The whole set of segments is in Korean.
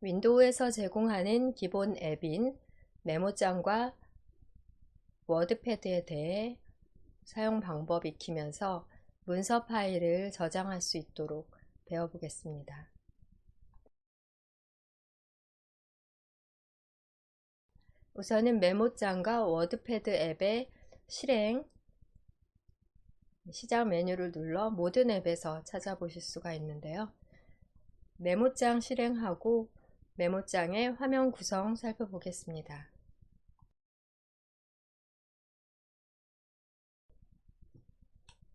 윈도우에서 제공하는 기본 앱인 메모장과 워드패드에 대해 사용 방법 익히면서 문서 파일을 저장할 수 있도록 배워보겠습니다. 우선은 메모장과 워드패드 앱의 실행, 시작 메뉴를 눌러 모든 앱에서 찾아보실 수가 있는데요. 메모장 실행하고 메모장의 화면 구성 살펴보겠습니다.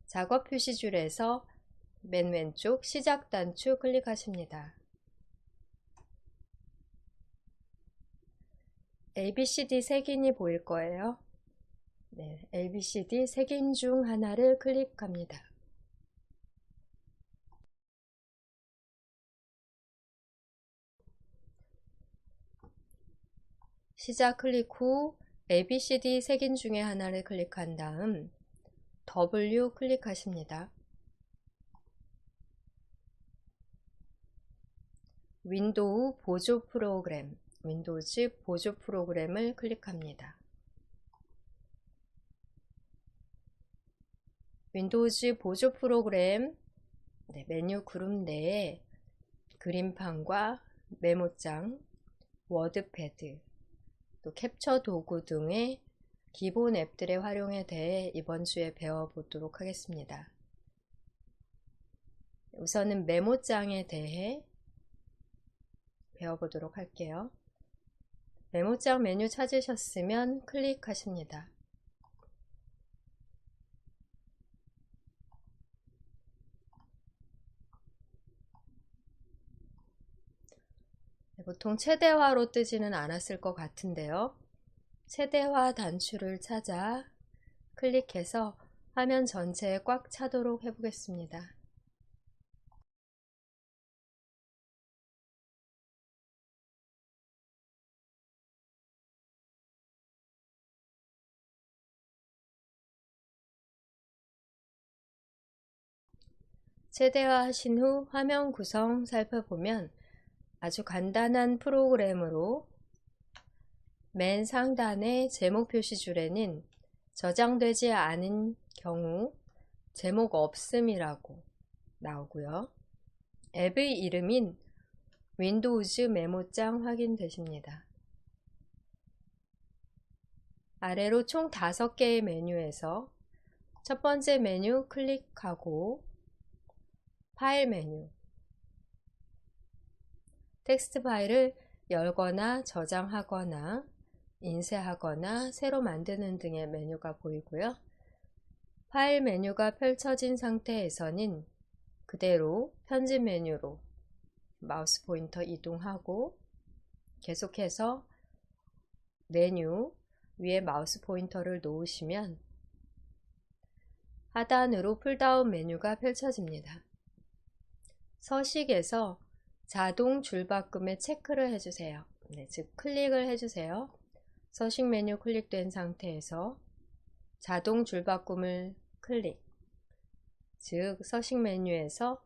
작업 표시줄에서 맨 왼쪽 시작 단추 클릭하십니다. ABCD 색인이 보일 거예요. 네, ABCD 색인 중 하나를 클릭합니다. 시작 클릭 후 ABCD 색인 중에 하나를 클릭한 다음 W 클릭하십니다. 윈도우 보조 프로그램, 윈도우즈 보조 프로그램을 클릭합니다. 윈도우즈 보조 프로그램 메뉴 그룹 내에 그림판과 메모장, 워드패드, 또 캡처 도구 등의 기본 앱들의 활용에 대해 이번 주에 배워보도록 하겠습니다. 우선은 메모장에 대해 배워보도록 할게요. 메모장 메뉴 찾으셨으면 클릭하십니다. 보통 최대화로 뜨지는 않았을 것 같은데요. 최대화 단추를 찾아 클릭해서 화면 전체에 꽉 차도록 해보겠습니다. 최대화 하신 후 화면 구성 살펴보면 아주 간단한 프로그램으로 맨 상단의 제목 표시줄에는 저장되지 않은 경우 제목 없음이라고 나오고요. 앱의 이름인 윈도우즈 메모장 확인되십니다. 아래로 총 5개의 메뉴에서 첫 번째 메뉴 클릭하고 파일 메뉴, 텍스트 파일을 열거나 저장하거나 인쇄하거나 새로 만드는 등의 메뉴가 보이고요. 파일 메뉴가 펼쳐진 상태에서는 그대로 편집 메뉴로 마우스 포인터 이동하고 계속해서 메뉴 위에 마우스 포인터를 놓으시면 하단으로 풀다운 메뉴가 펼쳐집니다. 서식에서 자동 줄바꿈에 체크를 해주세요. 즉 클릭을 해주세요. 서식 메뉴 클릭된 상태에서 자동 줄바꿈을 클릭, 즉 서식 메뉴에서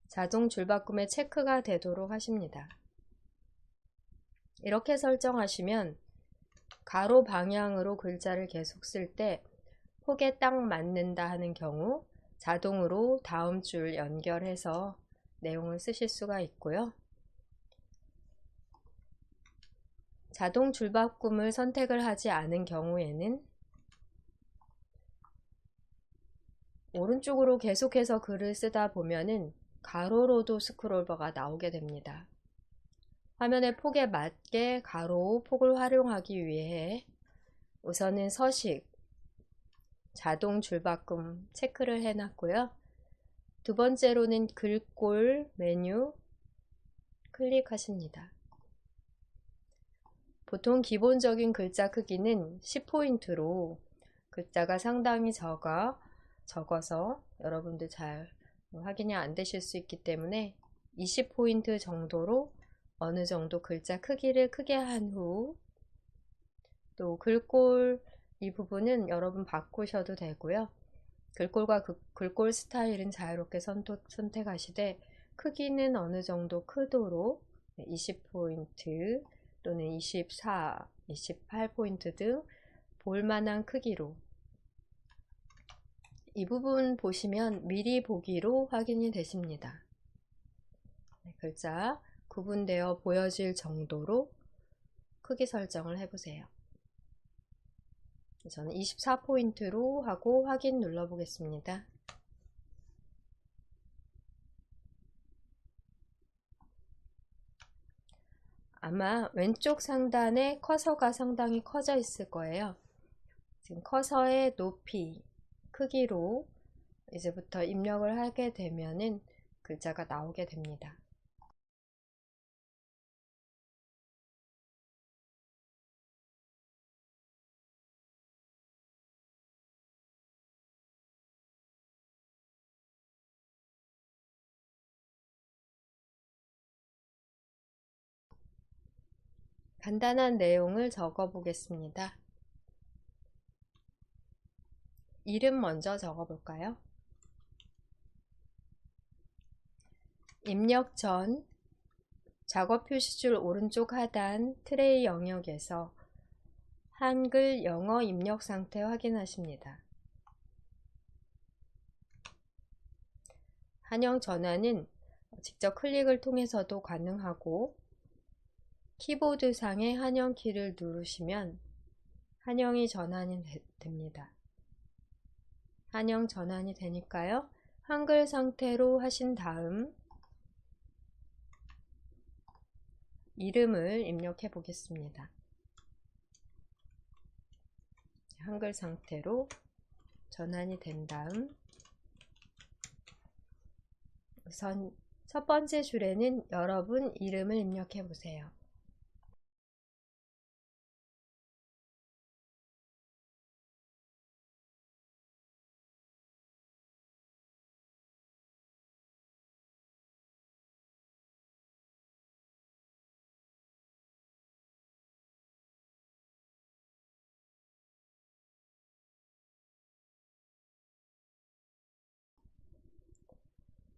자동 줄바꿈에 체크가 되도록 하십니다. 이렇게 설정하시면 가로 방향으로 글자를 계속 쓸 때 폭에 딱 맞는다 하는 경우 자동으로 다음 줄 연결해서 내용을 쓰실 수가 있고요. 자동 줄바꿈을 선택을 하지 않은 경우에는 오른쪽으로 계속해서 글을 쓰다 보면은 가로로도 스크롤바가 나오게 됩니다. 화면의 폭에 맞게 가로 폭을 활용하기 위해 우선은 서식, 자동 줄바꿈 체크를 해놨고요. 두 번째로는 글꼴 메뉴 클릭하십니다. 보통 기본적인 글자 크기는 10포인트로 글자가 상당히 적어서 여러분들 잘 확인이 안 되실 수 있기 때문에 20포인트 정도로 어느 정도 글자 크기를 크게 한 후 또 글꼴 이 부분은 여러분 바꾸셔도 되고요. 글꼴과 글꼴 스타일은 자유롭게 선택하시되 크기는 어느 정도 크도록 20포인트 또는 24, 28포인트 등 볼만한 크기로 이 부분 보시면 미리 보기로 확인이 되십니다. 글자 구분되어 보여질 정도로 크기 설정을 해보세요. 저는 24포인트로 하고 확인 눌러 보겠습니다. 아마 왼쪽 상단에 커서가 상당히 커져 있을 거예요. 지금 커서의 높이, 크기로 이제부터 입력을 하게 되면은 글자가 나오게 됩니다. 간단한 내용을 적어 보겠습니다. 이름 먼저 적어 볼까요? 입력 전 작업 표시줄 오른쪽 하단 트레이 영역에서 한글, 영어 입력 상태 확인하십니다. 한영 전환은 직접 클릭을 통해서도 가능하고 키보드상의 한영 키를 누르시면 한영이 전환이 됩니다. 한영 전환이 되니까요. 한글 상태로 하신 다음 이름을 입력해 보겠습니다. 한글 상태로 전환이 된 다음 우선 첫 번째 줄에는 여러분 이름을 입력해 보세요.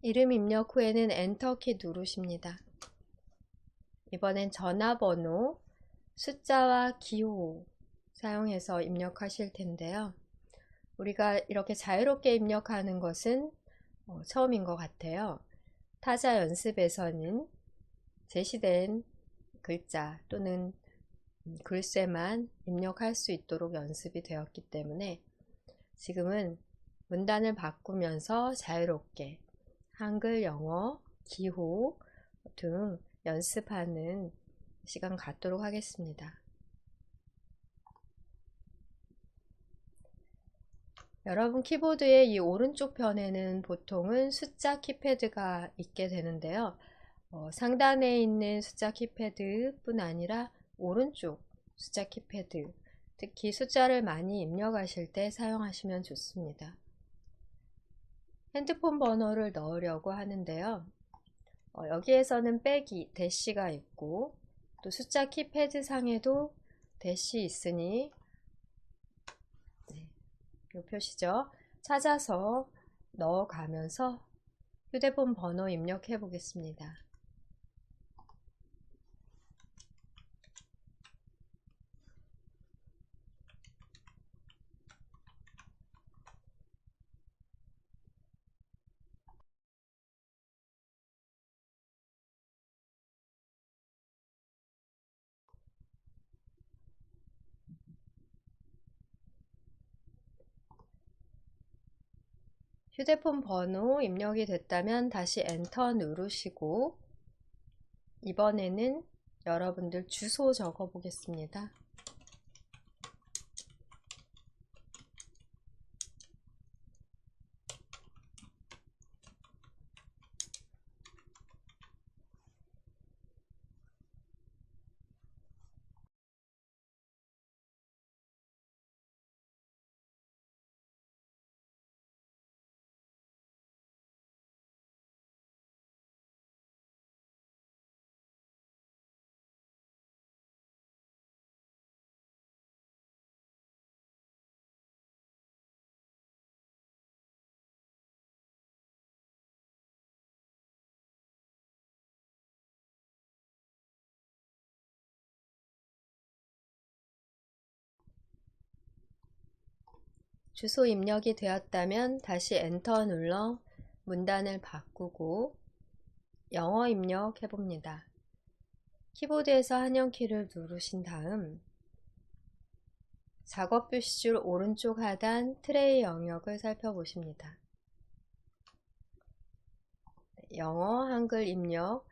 이름 입력 후에는 엔터키 누르십니다. 이번엔 전화번호, 숫자와 기호 사용해서 입력하실 텐데요. 우리가 이렇게 자유롭게 입력하는 것은 처음인 것 같아요. 타자 연습에서는 제시된 글자 또는 글쎄만 입력할 수 있도록 연습이 되었기 때문에 지금은 문단을 바꾸면서 자유롭게 한글, 영어, 기호 등 연습하는 시간 갖도록 하겠습니다. 여러분 키보드의 이 오른쪽 편에는 보통은 숫자 키패드가 있게 되는데요. 상단에 있는 숫자 키패드 뿐 아니라 오른쪽 숫자 키패드, 특히 숫자를 많이 입력하실 때 사용하시면 좋습니다. 핸드폰 번호를 넣으려고 하는데요. 여기에서는 빼기, 대시가 있고 또 숫자 키패드 상에도 대시 있으니 이 표시죠. 찾아서 넣어가면서 휴대폰 번호 입력해 보겠습니다. 휴대폰 번호 입력이 됐다면 다시 엔터 누르시고 이번에는 여러분들 주소 적어 보겠습니다. 주소 입력이 되었다면 다시 엔터 눌러 문단을 바꾸고 영어 입력해 봅니다. 키보드에서 한영키를 누르신 다음 작업 표시줄 오른쪽 하단 트레이 영역을 살펴보십니다. 영어, 한글 입력,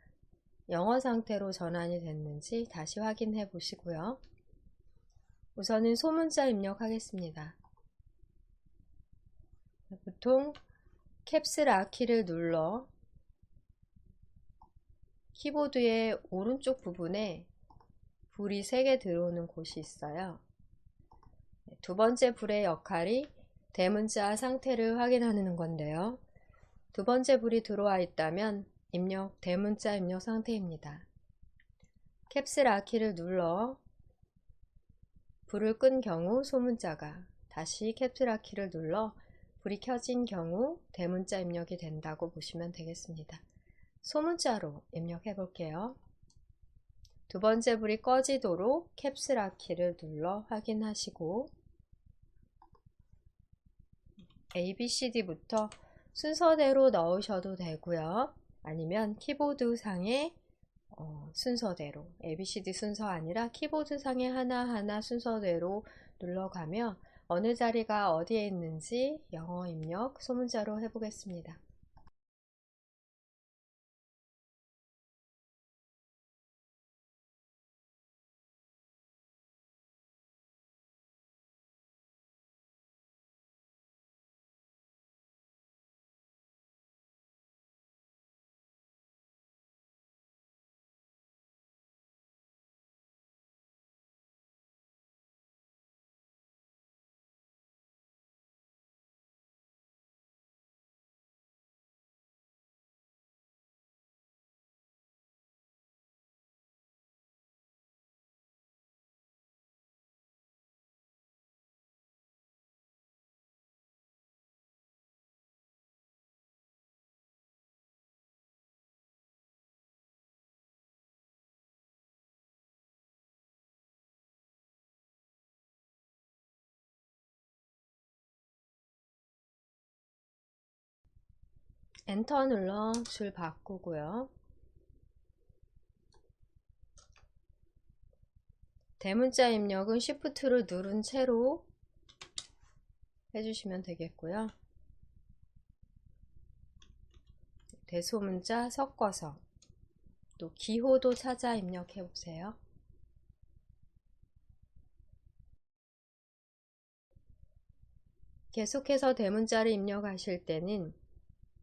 영어 상태로 전환이 됐는지 다시 확인해 보시고요. 우선은 소문자 입력하겠습니다. 보통 캡슐 키를 눌러 키보드의 오른쪽 부분에 불이 3개 들어오는 곳이 있어요. 두 번째 불의 역할이 대문자 상태를 확인하는 건데요. 두 번째 불이 들어와 있다면 대문자 입력 상태입니다. 캡슐 키를 눌러 불을 끈 경우 소문자가, 다시 캡슐 키를 눌러 불이 켜진 경우 대문자 입력이 된다고 보시면 되겠습니다. 소문자로 입력해 볼게요. 두 번째 불이 꺼지도록 캡슐 키를 눌러 확인하시고 ABCD부터 순서대로 넣으셔도 되고요. 아니면 키보드 상의 순서대로, ABCD 순서 아니라 키보드 상의 하나하나 순서대로 눌러가며 어느 자리가 어디에 있는지 영어 입력 소문자로 해보겠습니다. 엔터 눌러 줄 바꾸고요. 대문자 입력은 Shift를 누른 채로 해주시면 되겠고요. 대소문자 섞어서 또 기호도 찾아 입력해 보세요. 계속해서 대문자를 입력하실 때는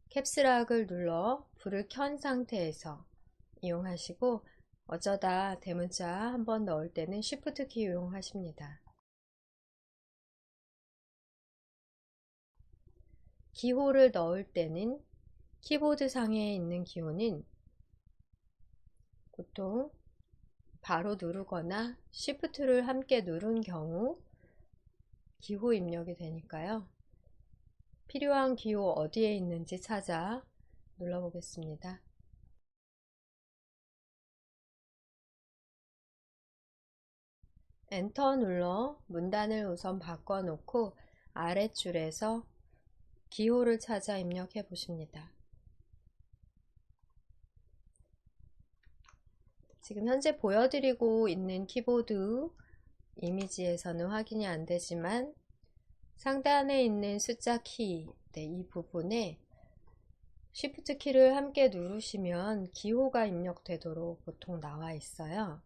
캡슐락을 눌러 불을 켠 상태에서 이용하시고, 어쩌다 대문자 한번 넣을 때는 Shift 키 이용하십니다. 기호를 넣을 때는 키보드 상에 있는 기호는 보통 바로 누르거나 Shift를 함께 누른 경우 기호 입력이 되니까요. 필요한 기호 어디에 있는지 찾아 눌러보겠습니다. 엔터 눌러 문단을 우선 바꿔놓고 아랫줄에서 기호를 찾아 입력해 보십니다. 지금 현재 보여드리고 있는 키보드 이미지에서는 확인이 안 되지만 상단에 있는 숫자 키, 이 부분에 Shift 키를 함께 누르시면 기호가 입력되도록 보통 나와 있어요.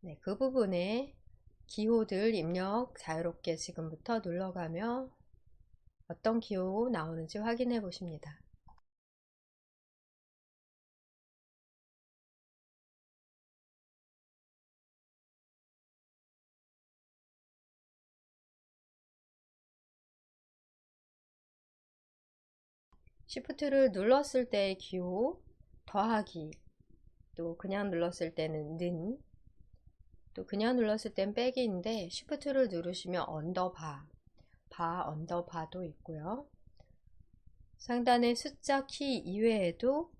네, 그 부분에 기호들 입력 자유롭게 지금부터 눌러가며 어떤 기호 나오는지 확인해 보십니다. Shift를 눌렀을 때의 기호, 더하기, 또 그냥 눌렀을 때는 는, 또 그냥 눌렀을 땐 빼기인데 Shift를 누르시면 언더바, 언더바도 있고요. 상단의 숫자 키 이외에도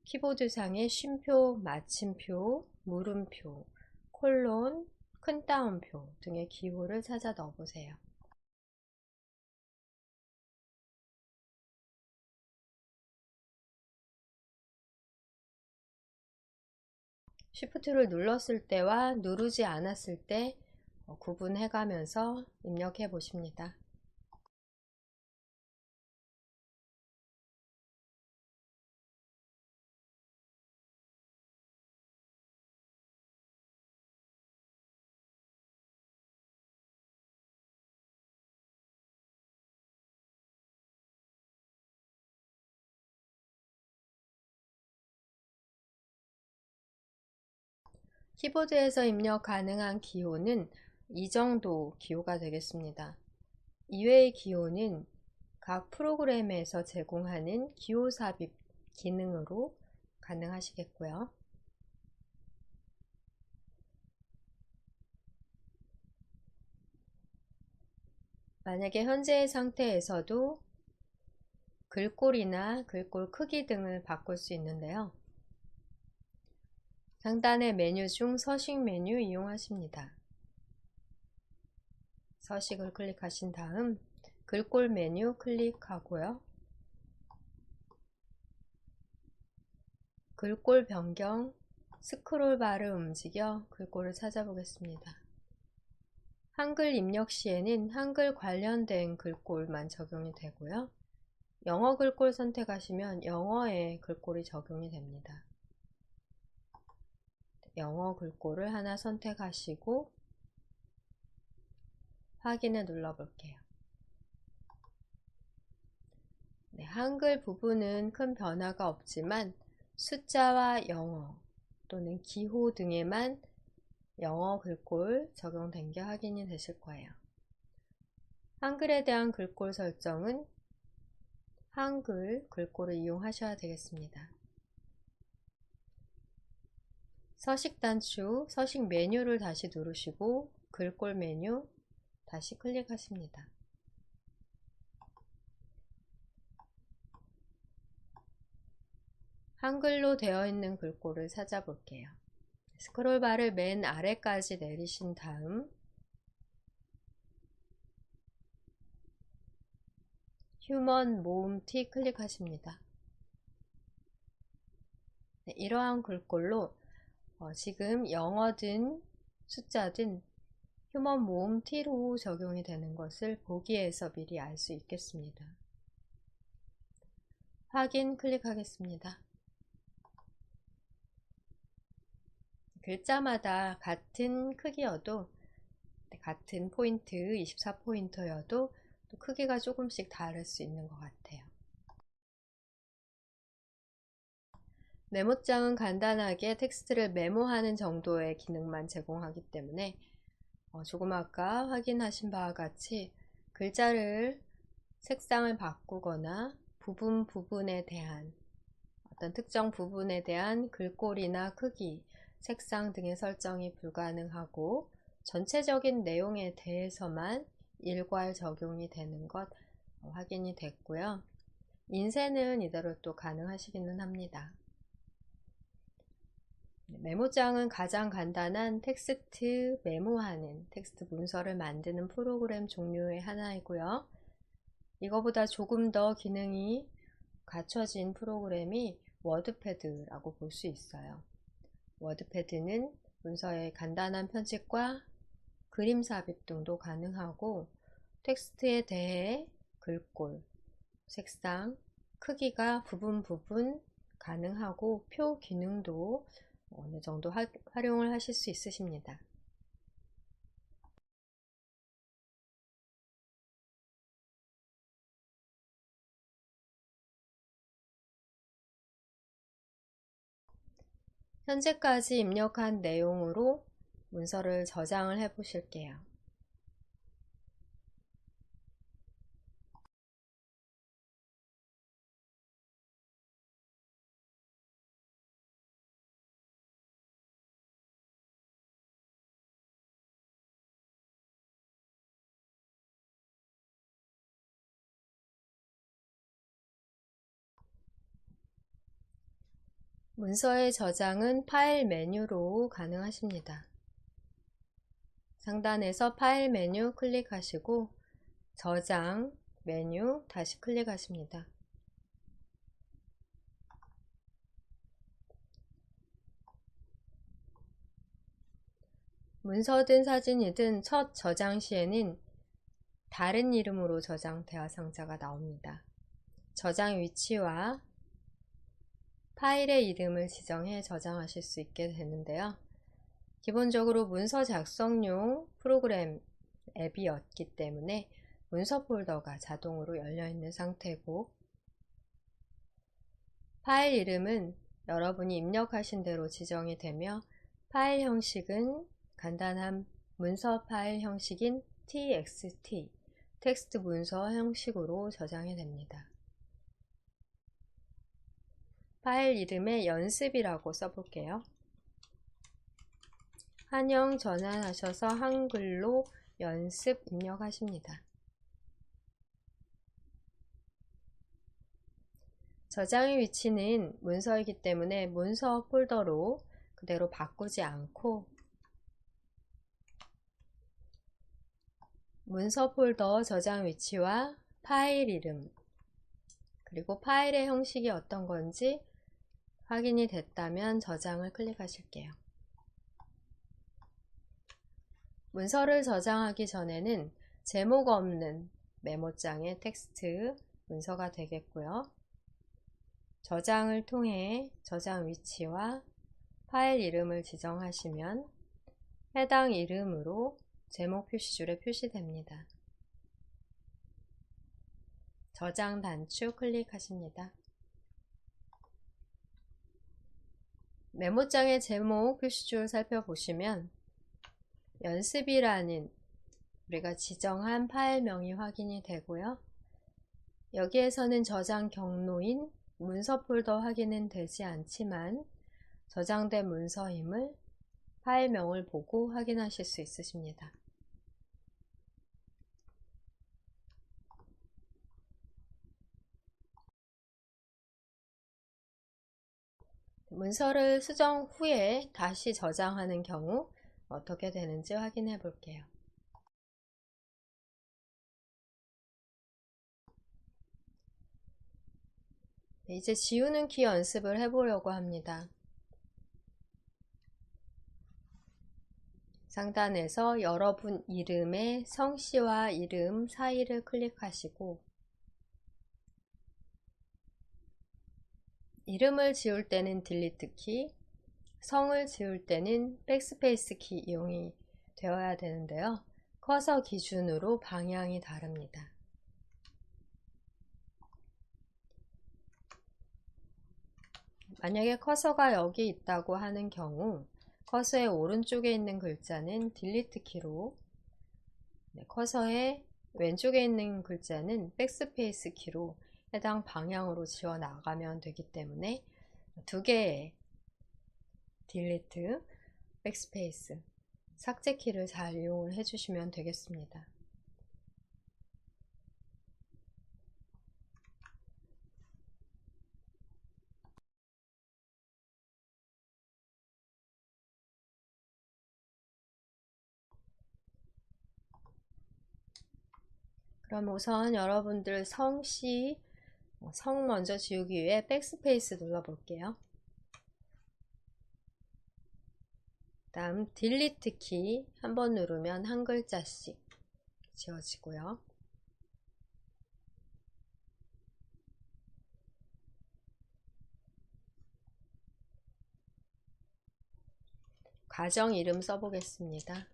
키보드상의 쉼표, 마침표, 물음표, 콜론, 큰 따옴표 등의 기호를 찾아 넣어보세요. Shift를 눌렀을 때와 누르지 않았을 때 구분해 가면서 입력해 보십니다. 키보드에서 입력 가능한 기호는 이 정도 기호가 되겠습니다. 이외의 기호는 각 프로그램에서 제공하는 기호 삽입 기능으로 가능하시겠고요. 만약에 현재의 상태에서도 글꼴이나 글꼴 크기 등을 바꿀 수 있는데요. 상단의 메뉴 중 서식 메뉴 이용하십니다. 서식을 클릭하신 다음 글꼴 메뉴 클릭하고요. 글꼴 변경, 스크롤바를 움직여 글꼴을 찾아보겠습니다. 한글 입력 시에는 한글 관련된 글꼴만 적용이 되고요. 영어 글꼴 선택하시면 영어의 글꼴이 적용이 됩니다. 영어 글꼴을 하나 선택하시고 확인을 눌러볼게요. 네, 한글 부분은 큰 변화가 없지만 숫자와 영어 또는 기호 등에만 영어 글꼴 적용된 게 확인이 되실 거예요. 한글에 대한 글꼴 설정은 한글 글꼴을 이용하셔야 되겠습니다. 서식 단추, 서식 메뉴를 다시 누르시고 글꼴 메뉴 다시 클릭하십니다. 한글로 되어 있는 글꼴을 찾아볼게요. 스크롤바를 맨 아래까지 내리신 다음 휴먼 모음티 클릭하십니다. 네, 이러한 글꼴로 지금 영어든 숫자든 휴먼 모음티로 적용이 되는 것을 보기에서 미리 알 수 있겠습니다. 확인 클릭하겠습니다. 글자마다 같은 크기여도 같은 포인트 24포인트여도 또 크기가 조금씩 다를 수 있는 것 같아요. 메모장은 간단하게 텍스트를 메모하는 정도의 기능만 제공하기 때문에 조금 아까 확인하신 바와 같이 글자를 색상을 바꾸거나 부분에 대한 어떤 특정 부분에 대한 글꼴이나 크기, 색상 등의 설정이 불가능하고 전체적인 내용에 대해서만 일괄 적용이 되는 것 확인이 됐고요. 인쇄는 이대로 또 가능하시기는 합니다. 메모장은 가장 간단한 텍스트 메모하는 텍스트 문서를 만드는 프로그램 종류의 하나이고요. 이거보다 조금 더 기능이 갖춰진 프로그램이 워드패드라고 볼 수 있어요. 워드패드는 문서의 간단한 편집과 그림 삽입 등도 가능하고 텍스트에 대해 글꼴, 색상, 크기가 부분 가능하고 표 기능도 어느 정도 활용을 하실 수 있으십니다. 현재까지 입력한 내용으로 문서를 저장을 해 보실게요. 문서의 저장은 파일 메뉴로 가능하십니다. 상단에서 파일 메뉴 클릭하시고 저장 메뉴 다시 클릭하십니다. 문서든 사진이든 첫 저장 시에는 다른 이름으로 저장 대화 상자가 나옵니다. 저장 위치와 파일의 이름을 지정해 저장하실 수 있게 되는데요. 기본적으로 문서 작성용 프로그램 앱이었기 때문에 문서 폴더가 자동으로 열려 있는 상태고, 파일 이름은 여러분이 입력하신 대로 지정이 되며 파일 형식은 간단한 문서 파일 형식인 txt, 텍스트 문서 형식으로 저장이 됩니다. 파일 이름에 연습이라고 써볼게요. 한영 전환하셔서 한글로 연습 입력하십니다. 저장의 위치는 문서이기 때문에 문서 폴더로 그대로 바꾸지 않고 문서 폴더 저장 위치와 파일 이름 그리고 파일의 형식이 어떤 건지 확인이 됐다면 저장을 클릭하실게요. 문서를 저장하기 전에는 제목 없는 메모장의 텍스트 문서가 되겠고요. 저장을 통해 저장 위치와 파일 이름을 지정하시면 해당 이름으로 제목 표시줄에 표시됩니다. 저장 단추 클릭하십니다. 메모장의 제목 표시줄 살펴보시면 연습이라는 우리가 지정한 파일명이 확인이 되고요. 여기에서는 저장 경로인 문서 폴더 확인은 되지 않지만 저장된 문서임을 파일명을 보고 확인하실 수 있으십니다. 문서를 수정 후에 다시 저장하는 경우 어떻게 되는지 확인해 볼게요. 이제 지우는 키 연습을 해보려고 합니다. 상단에서 여러분 이름의 성씨와 이름 사이를 클릭하시고 이름을 지울 때는 딜리트 키, 성을 지울 때는 백스페이스 키 이용이 되어야 되는데요. 커서 기준으로 방향이 다릅니다. 만약에 커서가 여기 있다고 하는 경우 커서의 오른쪽에 있는 글자는 딜리트 키로, 커서의 왼쪽에 있는 글자는 백스페이스 키로 해당 방향으로 지워 나가면 되기 때문에 두 개의 딜리트, 백스페이스, 삭제 키를 잘 이용을 해주시면 되겠습니다. 그럼 우선 여러분들 성씨, 성 먼저 지우기 위해 백스페이스 눌러 볼게요. 다음 딜리트 키 한번 누르면 한 글자씩 지워지고요. 가정 이름 써보겠습니다.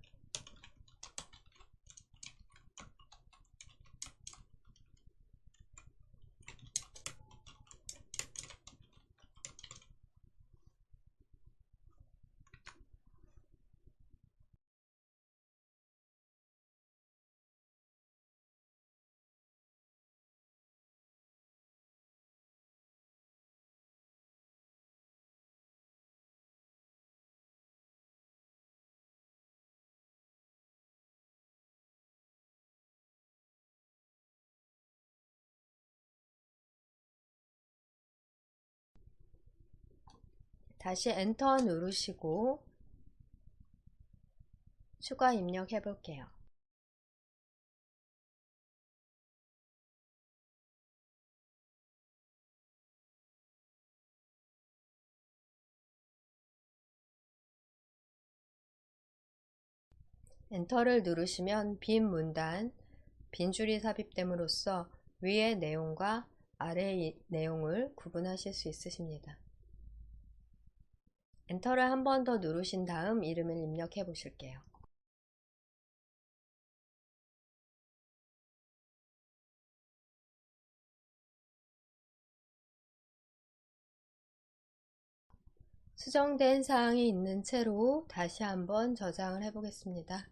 다시 엔터 누르시고 추가 입력해 볼게요. 엔터를 누르시면 빈 문단, 빈 줄이 삽입됨으로써 위의 내용과 아래의 내용을 구분하실 수 있으십니다. 엔터를 한 번 더 누르신 다음 이름을 입력해 보실게요. 수정된 사항이 있는 채로 다시 한번 저장을 해 보겠습니다.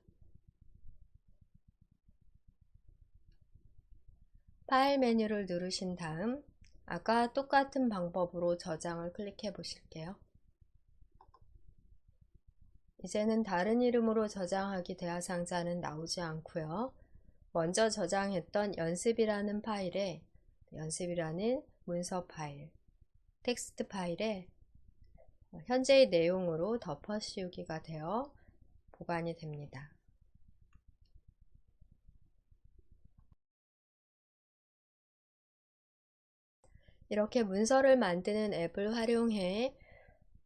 파일 메뉴를 누르신 다음 아까 똑같은 방법으로 저장을 클릭해 보실게요. 이제는 다른 이름으로 저장하기 대화상자는 나오지 않고요. 먼저 저장했던 연습이라는 파일에 연습이라는 문서 파일, 텍스트 파일에 현재의 내용으로 덮어 씌우기가 되어 보관이 됩니다. 이렇게 문서를 만드는 앱을 활용해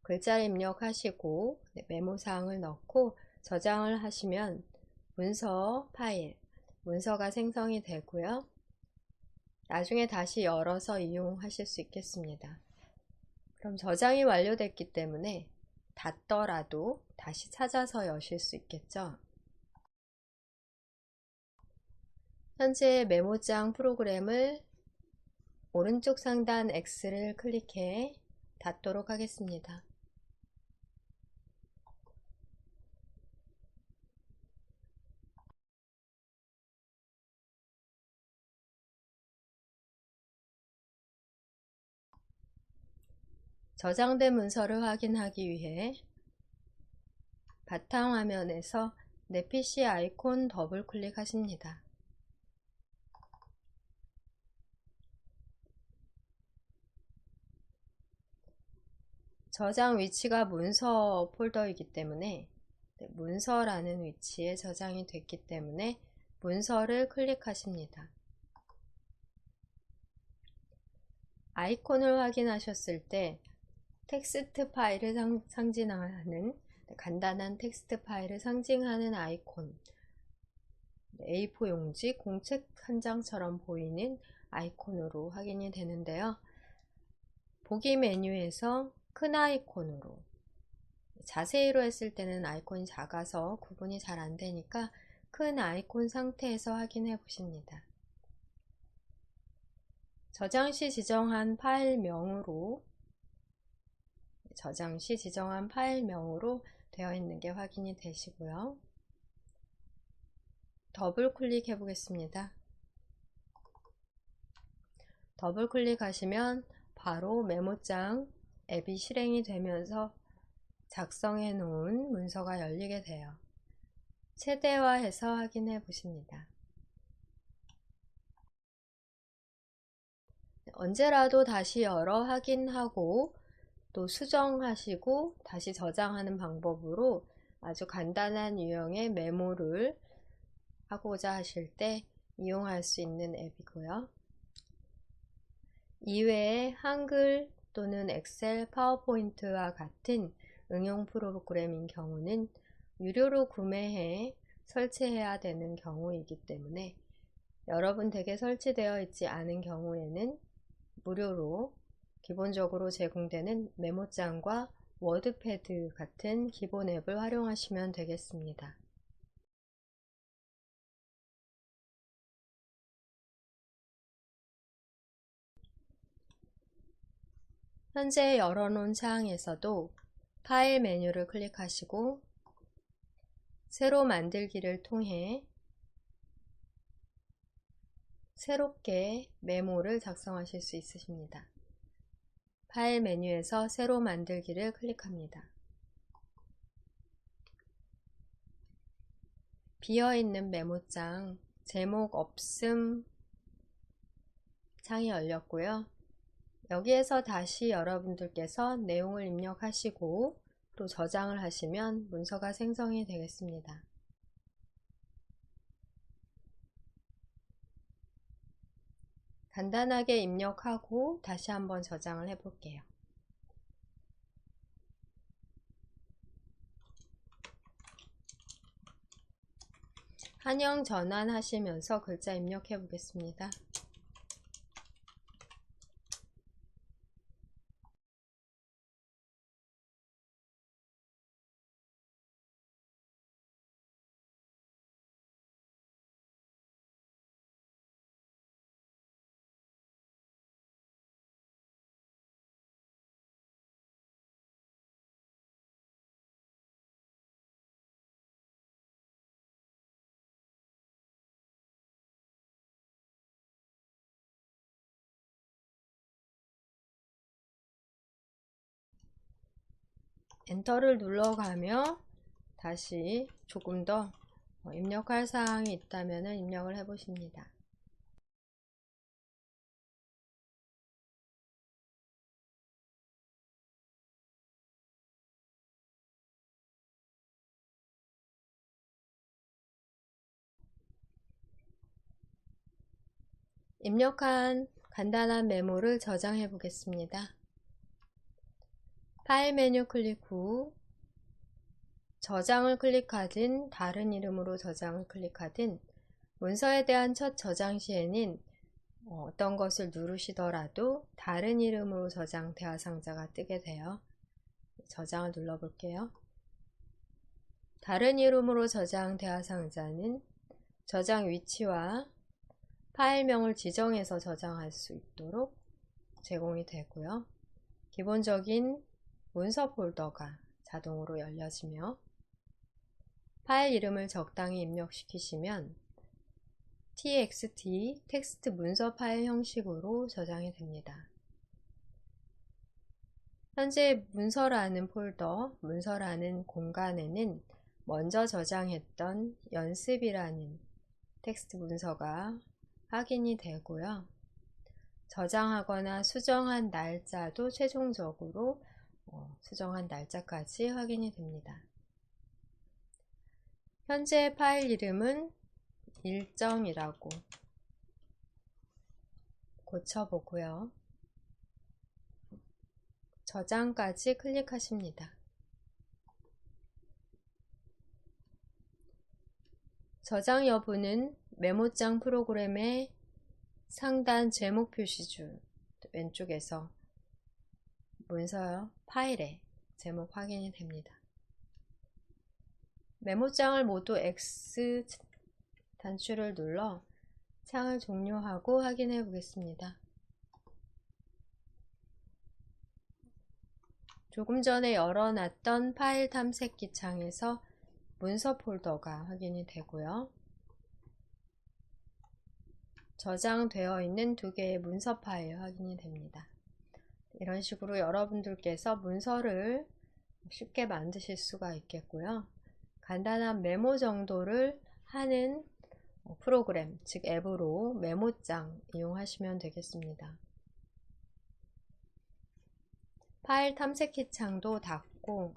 글자를 입력하시고 메모사항을 넣고 저장을 하시면 문서 파일, 문서가 생성이 되고요. 나중에 다시 열어서 이용하실 수 있겠습니다. 그럼 저장이 완료됐기 때문에 닫더라도 다시 찾아서 여실 수 있겠죠. 현재 메모장 프로그램을 오른쪽 상단 X를 클릭해 닫도록 하겠습니다. 저장된 문서를 확인하기 위해 바탕화면에서 내 PC 아이콘 더블 클릭하십니다. 저장 위치가 문서 폴더이기 때문에 문서라는 위치에 저장이 됐기 때문에 문서를 클릭하십니다. 아이콘을 확인하셨을 때 텍스트 파일을 상징하는 간단한 텍스트 파일을 상징하는 아이콘, A4 용지 공책 한 장처럼 보이는 아이콘으로 확인이 되는데요. 보기 메뉴에서 큰 아이콘으로, 자세히로 했을 때는 아이콘이 작아서 구분이 잘 안되니까 큰 아이콘 상태에서 확인해 보십니다. 저장 시 지정한 파일명으로 되어 있는 게 확인이 되시고요. 더블 클릭해 보겠습니다. 더블 클릭하시면 바로 메모장 앱이 실행이 되면서 작성해 놓은 문서가 열리게 돼요. 최대화해서 확인해 보십니다. 언제라도 다시 열어 확인하고 또 수정하시고 다시 저장하는 방법으로 아주 간단한 유형의 메모를 하고자 하실 때 이용할 수 있는 앱이고요. 이외에 한글 또는 엑셀, 파워포인트와 같은 응용 프로그램인 경우는 유료로 구매해 설치해야 되는 경우이기 때문에 여러분 댁에 설치되어 있지 않은 경우에는 무료로 기본적으로 제공되는 메모장과 워드패드 같은 기본 앱을 활용하시면 되겠습니다. 현재 열어놓은 사항에서도 파일 메뉴를 클릭하시고 새로 만들기를 통해 새롭게 메모를 작성하실 수 있으십니다. 파일 메뉴에서 새로 만들기를 클릭합니다. 비어있는 메모장 제목 없음 창이 열렸고요. 여기에서 다시 여러분들께서 내용을 입력하시고 또 저장을 하시면 문서가 생성이 되겠습니다. 간단하게 입력하고 다시 한번 저장을 해 볼게요. 한영 전환하시면서 글자 입력해 보겠습니다. 엔터를 눌러가며 다시 조금 더 입력할 사항이 있다면 입력을 해 보십니다. 입력한 간단한 메모를 저장해 보겠습니다. 파일 메뉴 클릭 후 저장을 클릭하든 다른 이름으로 저장을 클릭하든 문서에 대한 첫 저장 시에는 어떤 것을 누르시더라도 다른 이름으로 저장 대화 상자가 뜨게 돼요. 저장을 눌러 볼게요. 다른 이름으로 저장 대화 상자는 저장 위치와 파일명을 지정해서 저장할 수 있도록 제공이 되고요. 기본적인 문서 폴더가 자동으로 열려지며 파일 이름을 적당히 입력시키시면 txt 텍스트 문서 파일 형식으로 저장이 됩니다. 현재 문서라는 폴더, 문서라는 공간에는 먼저 저장했던 연습이라는 텍스트 문서가 확인이 되고요. 저장하거나 수정한 날짜도 최종적으로 수정한 날짜까지 확인이 됩니다. 현재 파일 이름은 일정이라고 고쳐보고요. 저장까지 클릭하십니다. 저장 여부는 메모장 프로그램의 상단 제목 표시줄 왼쪽에서 문서 파일의 제목 확인이 됩니다. 메모장을 모두 X 단추를 눌러 창을 종료하고 확인해 보겠습니다. 조금 전에 열어놨던 파일 탐색기 창에서 문서 폴더가 확인이 되고요. 저장되어 있는 두 개의 문서 파일 확인이 됩니다. 이런 식으로 여러분들께서 문서를 쉽게 만드실 수가 있겠고요. 간단한 메모 정도를 하는 프로그램, 즉 앱으로 메모장 이용하시면 되겠습니다. 파일 탐색키 창도 닫고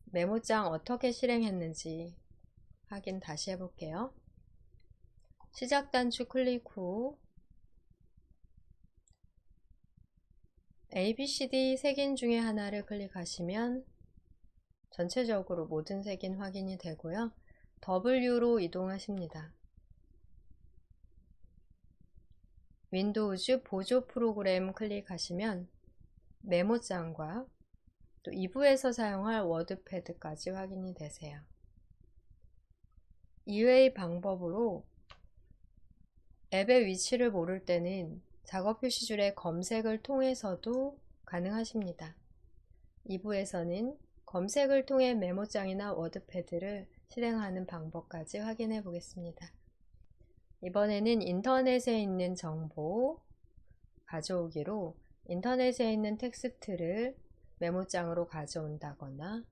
메모장 어떻게 실행했는지 확인 다시 해볼게요. 시작 단추 클릭 후 ABCD 색인 중에 하나를 클릭하시면 전체적으로 모든 색인 확인이 되고요. W로 이동하십니다. 윈도우즈 보조 프로그램 클릭하시면 메모장과 또 2부에서 사용할 워드패드까지 확인이 되세요. 이외의 방법으로 앱의 위치를 모를 때는 작업 표시줄의 검색을 통해서도 가능하십니다. 2부에서는 검색을 통해 메모장이나 워드패드를 실행하는 방법까지 확인해 보겠습니다. 이번에는 인터넷에 있는 정보 가져오기로 인터넷에 있는 텍스트를 메모장으로 가져온다거나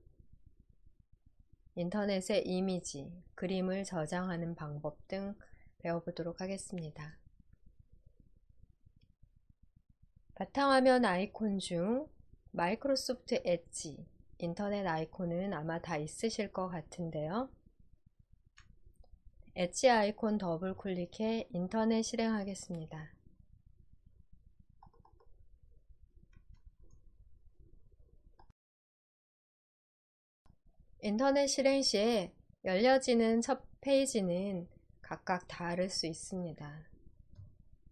인터넷에 이미지, 그림을 저장하는 방법 등 배워보도록 하겠습니다. 바탕화면 아이콘 중 마이크로소프트 엣지 인터넷 아이콘은 아마 다 있으실 것 같은데요. 엣지 아이콘 더블 클릭해 인터넷 실행하겠습니다. 인터넷 실행 시에 열려지는 첫 페이지는 각각 다를 수 있습니다.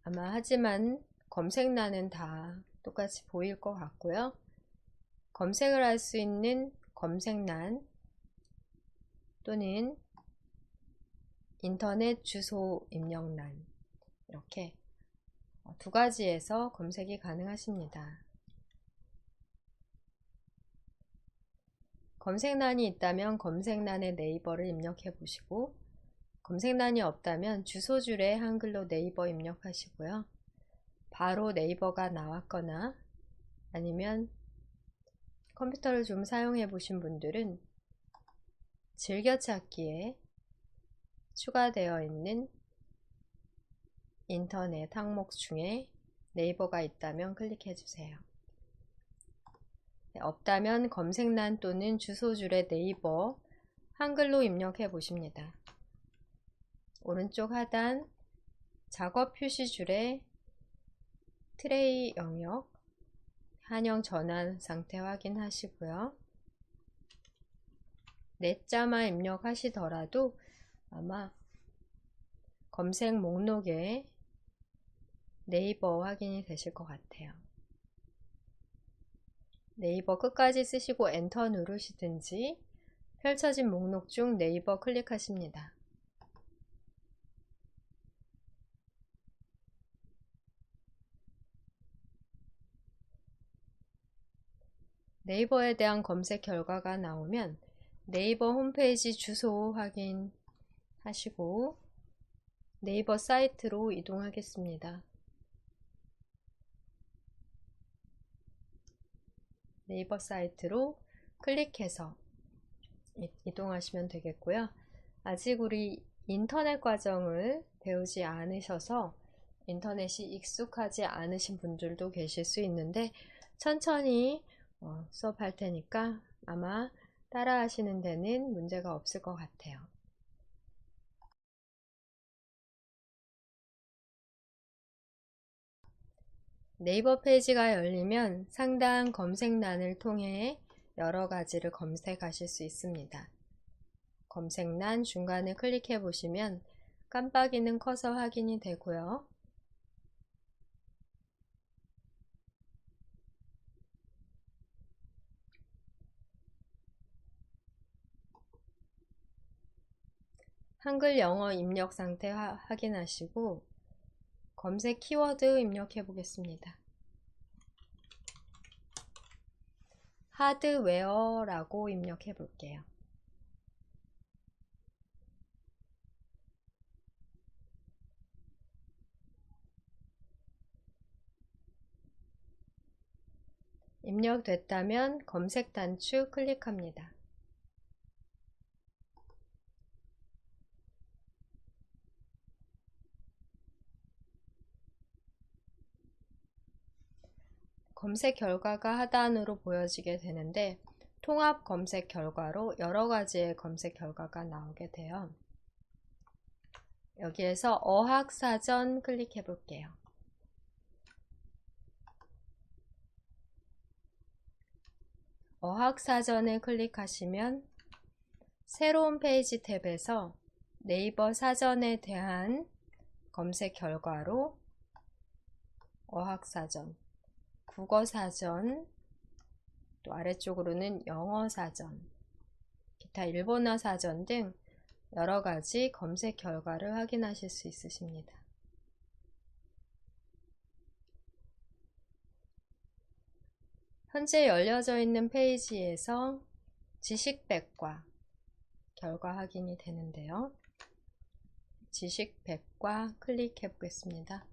아마 하지만 검색란은 다 똑같이 보일 것 같고요. 검색을 할 수 있는 검색란 또는 인터넷 주소 입력란 이렇게 두 가지에서 검색이 가능하십니다. 검색란이 있다면 검색란에 네이버를 입력해 보시고 검색란이 없다면 주소줄에 한글로 네이버 입력하시고요. 바로 네이버가 나왔거나 아니면 컴퓨터를 좀 사용해 보신 분들은 즐겨찾기에 추가되어 있는 인터넷 항목 중에 네이버가 있다면 클릭해 주세요. 없다면 검색란 또는 주소줄에 네이버 한글로 입력해 보십니다. 오른쪽 하단 작업 표시줄에 트레이 영역 한영 전환 상태 확인하시고요. 넷자만 입력하시더라도 아마 검색 목록에 네이버 확인이 되실 것 같아요. 네이버 끝까지 쓰시고 엔터 누르시든지 펼쳐진 목록 중 네이버 클릭하십니다. 네이버에 대한 검색 결과가 나오면 네이버 홈페이지 주소 확인하시고 네이버 사이트로 이동하겠습니다. 네이버 사이트로 클릭해서 이동하시면 되겠고요. 아직 우리 인터넷 과정을 배우지 않으셔서 인터넷이 익숙하지 않으신 분들도 계실 수 있는데 천천히 수업할 테니까 아마 따라 하시는 데는 문제가 없을 것 같아요. 네이버 페이지가 열리면 상단 검색란을 통해 여러 가지를 검색하실 수 있습니다. 검색란 중간에 클릭해 보시면 깜빡이는 커서 확인이 되고요. 한글 영어 입력 상태 확인하시고 검색 키워드 입력해 보겠습니다. 하드웨어라고 입력해 볼게요. 입력됐다면 검색 단추 클릭합니다. 검색 결과가 하단으로 보여지게 되는데 통합 검색 결과로 여러 가지의 검색 결과가 나오게 돼요. 여기에서 어학사전 클릭해 볼게요. 어학사전을 클릭하시면 새로운 페이지 탭에서 네이버 사전에 대한 검색 결과로 어학사전, 국어사전, 또 아래쪽으로는 영어사전, 기타 일본어 사전 등 여러 가지 검색 결과를 확인하실 수 있으십니다. 현재 열려져 있는 페이지에서 지식백과 결과 확인이 되는데요. 지식백과 클릭해 보겠습니다.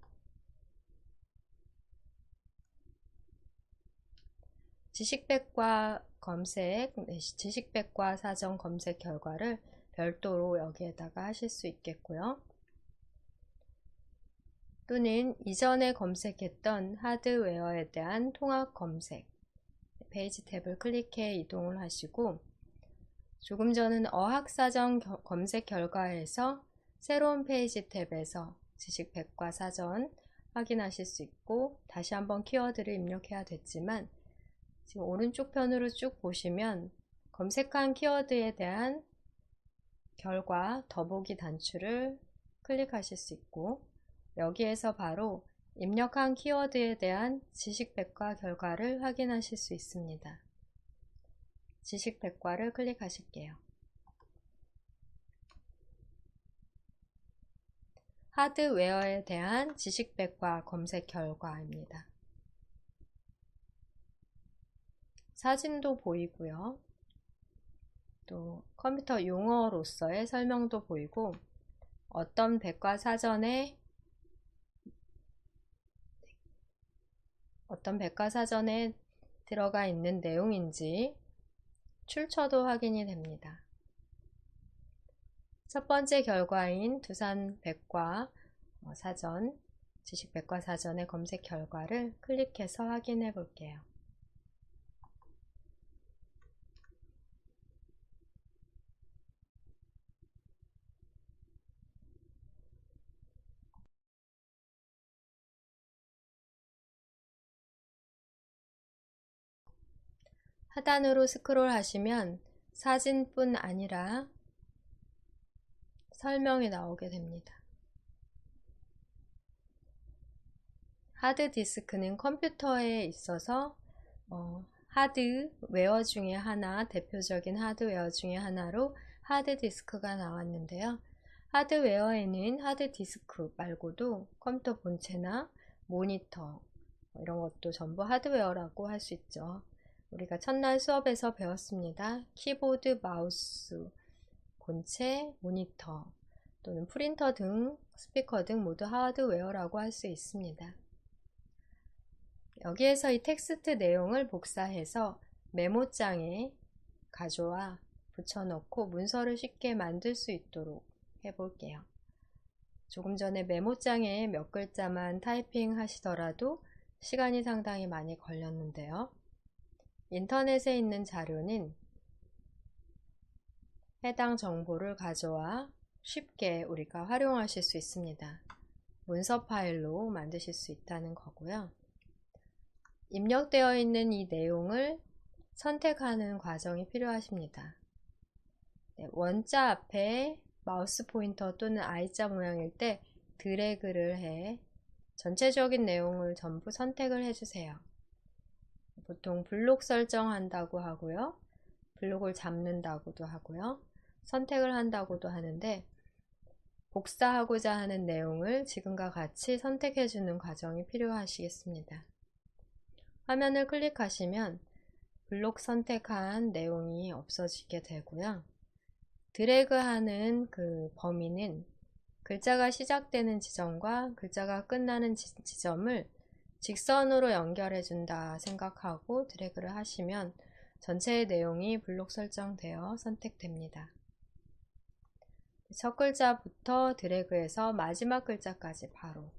지식백과 검색, 지식백과 사전 검색 결과를 별도로 여기에다가 하실 수 있겠고요. 또는 이전에 검색했던 하드웨어에 대한 통합 검색, 페이지 탭을 클릭해 이동을 하시고, 조금 전은 어학사전 검색 결과에서 새로운 페이지 탭에서 지식백과사전 확인하실 수 있고, 다시 한번 키워드를 입력해야 됐지만 지금 오른쪽 편으로 쭉 보시면 검색한 키워드에 대한 결과 더보기 단추를 클릭하실 수 있고, 여기에서 바로 입력한 키워드에 대한 지식백과 결과를 확인하실 수 있습니다. 지식백과를 클릭하실게요. 하드웨어에 대한 지식백과 검색 결과입니다. 사진도 보이고요. 또 컴퓨터 용어로서의 설명도 보이고, 어떤 백과사전에 들어가 있는 내용인지 출처도 확인이 됩니다. 첫 번째 결과인 두산 백과 사전, 지식백과사전의 검색 결과를 클릭해서 확인해 볼게요. 하단으로 스크롤 하시면 사진뿐 아니라 설명이 나오게 됩니다. 하드디스크는 컴퓨터에 있어서 하드웨어 중에 하나, 대표적인 하드웨어 중에 하나로 하드디스크가 나왔는데요. 하드웨어에는 하드디스크 말고도 컴퓨터 본체나 모니터 이런 것도 전부 하드웨어라고 할 수 있죠. 우리가 첫날 수업에서 배웠습니다. 키보드, 마우스, 본체, 모니터 또는 프린터 등 스피커 등 모두 하드웨어라고 할 수 있습니다. 여기에서 이 텍스트 내용을 복사해서 메모장에 가져와 붙여넣고 문서를 쉽게 만들 수 있도록 해볼게요. 조금 전에 메모장에 몇 글자만 타이핑 하시더라도 시간이 상당히 많이 걸렸는데요. 인터넷에 있는 자료는 해당 정보를 가져와 쉽게 우리가 활용하실 수 있습니다. 문서 파일로 만드실 수 있다는 거고요. 입력되어 있는 이 내용을 선택하는 과정이 필요하십니다. 원자 앞에 마우스 포인터 또는 I자 모양일 때 드래그를 해 전체적인 내용을 전부 선택을 해주세요. 보통 블록 설정한다고 하고요. 블록을 잡는다고도 하고요. 선택을 한다고도 하는데, 복사하고자 하는 내용을 지금과 같이 선택해주는 과정이 필요하시겠습니다. 화면을 클릭하시면 블록 선택한 내용이 없어지게 되고요. 드래그하는 그 범위는 글자가 시작되는 지점과 글자가 끝나는 지점을 직선으로 연결해 준다 생각하고 드래그를 하시면 전체의 내용이 블록 설정되어 선택됩니다. 첫 글자부터 드래그해서 마지막 글자까지 바로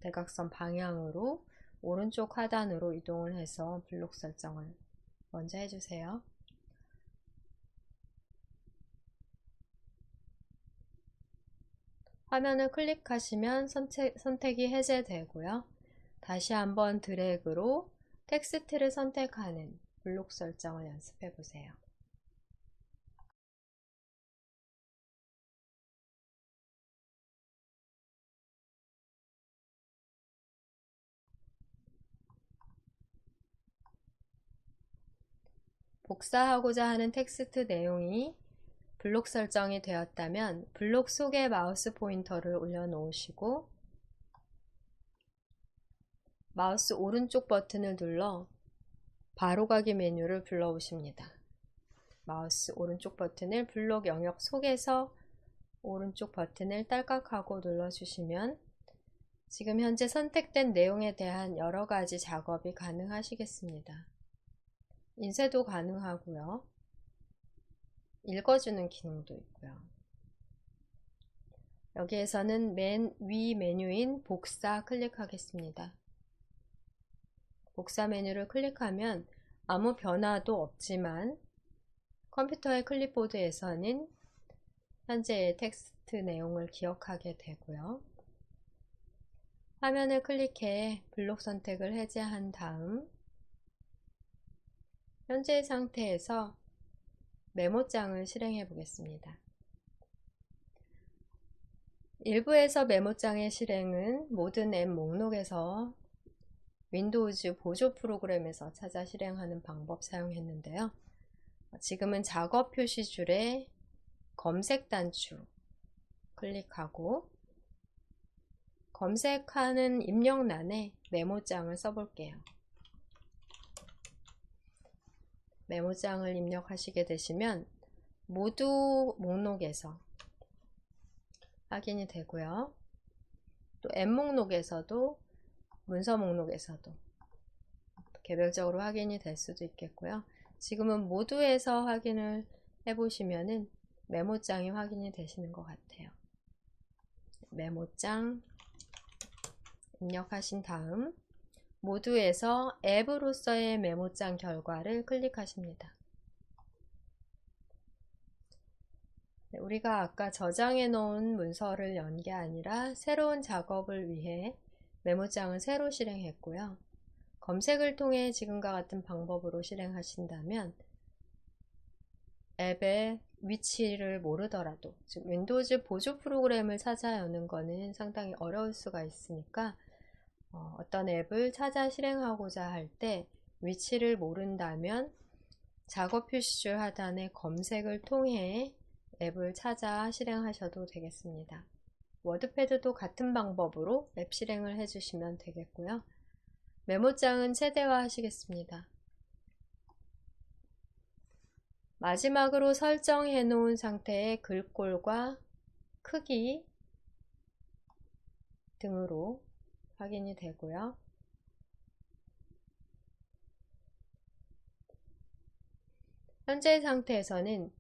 대각선 방향으로 오른쪽 하단으로 이동을 해서 블록 설정을 먼저 해주세요. 화면을 클릭하시면 선택이 해제되고요. 다시 한번 드래그로 텍스트를 선택하는 블록 설정을 연습해 보세요. 복사하고자 하는 텍스트 내용이 블록 설정이 되었다면 블록 속에 마우스 포인터를 올려놓으시고 마우스 오른쪽 버튼을 눌러 바로가기 메뉴를 불러오십니다. 마우스 오른쪽 버튼을 블록 영역 속에서 오른쪽 버튼을 딸깍하고 눌러주시면 지금 현재 선택된 내용에 대한 여러가지 작업이 가능하시겠습니다. 인쇄도 가능하고요. 읽어주는 기능도 있고요. 여기에서는 맨 위 메뉴인 복사 클릭하겠습니다. 복사 메뉴를 클릭하면 아무 변화도 없지만 컴퓨터의 클립보드에서는 현재의 텍스트 내용을 기억하게 되고요. 화면을 클릭해 블록 선택을 해제한 다음 현재의 상태에서 메모장을 실행해 보겠습니다. 일부에서 메모장의 실행은 모든 앱 목록에서 윈도우즈 보조 프로그램에서 찾아 실행하는 방법 사용했는데요. 지금은 작업 표시줄에 검색 단추 클릭하고 검색하는 입력란에 메모장을 써볼게요. 메모장을 입력하시게 되시면 모두 목록에서 확인이 되고요. 또 앱 목록에서도 문서 목록에서도 개별적으로 확인이 될 수도 있겠고요. 지금은 모두에서 확인을 해보시면은 메모장이 확인이 되시는 것 같아요. 메모장 입력하신 다음 모두에서 앱으로서의 메모장 결과를 클릭하십니다. 우리가 아까 저장해 놓은 문서를 연 게 아니라 새로운 작업을 위해 메모장을 새로 실행했고요. 검색을 통해 지금과 같은 방법으로 실행하신다면 앱의 위치를 모르더라도, 즉 윈도우즈 보조 프로그램을 찾아 여는 것은 상당히 어려울 수가 있으니까 어떤 앱을 찾아 실행하고자 할 때 위치를 모른다면 작업 표시줄 하단의 검색을 통해 앱을 찾아 실행하셔도 되겠습니다. 워드패드도 같은 방법으로 앱 실행을 해주시면 되겠고요. 메모장은 최대화 하시겠습니다. 마지막으로 설정해 놓은 상태의 글꼴과 크기 등으로 확인이 되고요. 현재 상태에서는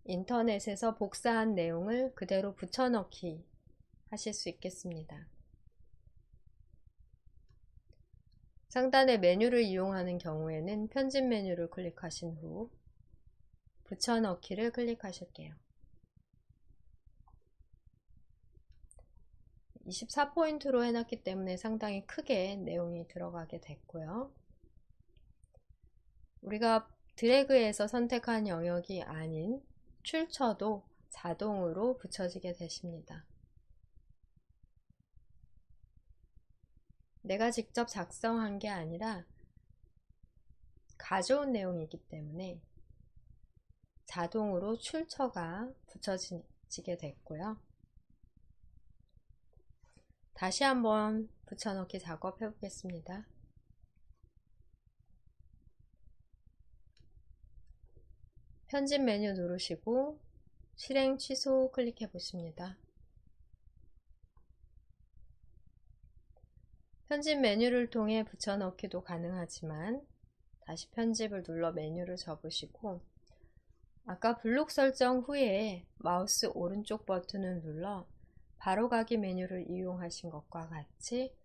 인터넷에서 복사한 내용을 그대로 붙여넣기 하실 수 있겠습니다. 상단의 메뉴를 이용하는 경우에는 편집 메뉴를 클릭하신 후 붙여넣기를 클릭하실게요. 24포인트로 해놨기 때문에 상당히 크게 내용이 들어가게 됐고요. 우리가 드래그해서 선택한 영역이 아닌 출처도 자동으로 붙여지게 되십니다. 내가 직접 작성한 게 아니라 가져온 내용이기 때문에 자동으로 출처가 붙여지게 됐고요. 다시 한번 붙여넣기 작업해 보겠습니다. 편집 메뉴 누르시고 실행 취소 클릭해 보십니다. 편집 메뉴를 통해 붙여넣기도 가능하지만 다시 편집을 눌러 메뉴를 접으시고 아까 블록 설정 후에 마우스 오른쪽 버튼을 눌러 바로가기 메뉴를 이용하신 것과 같이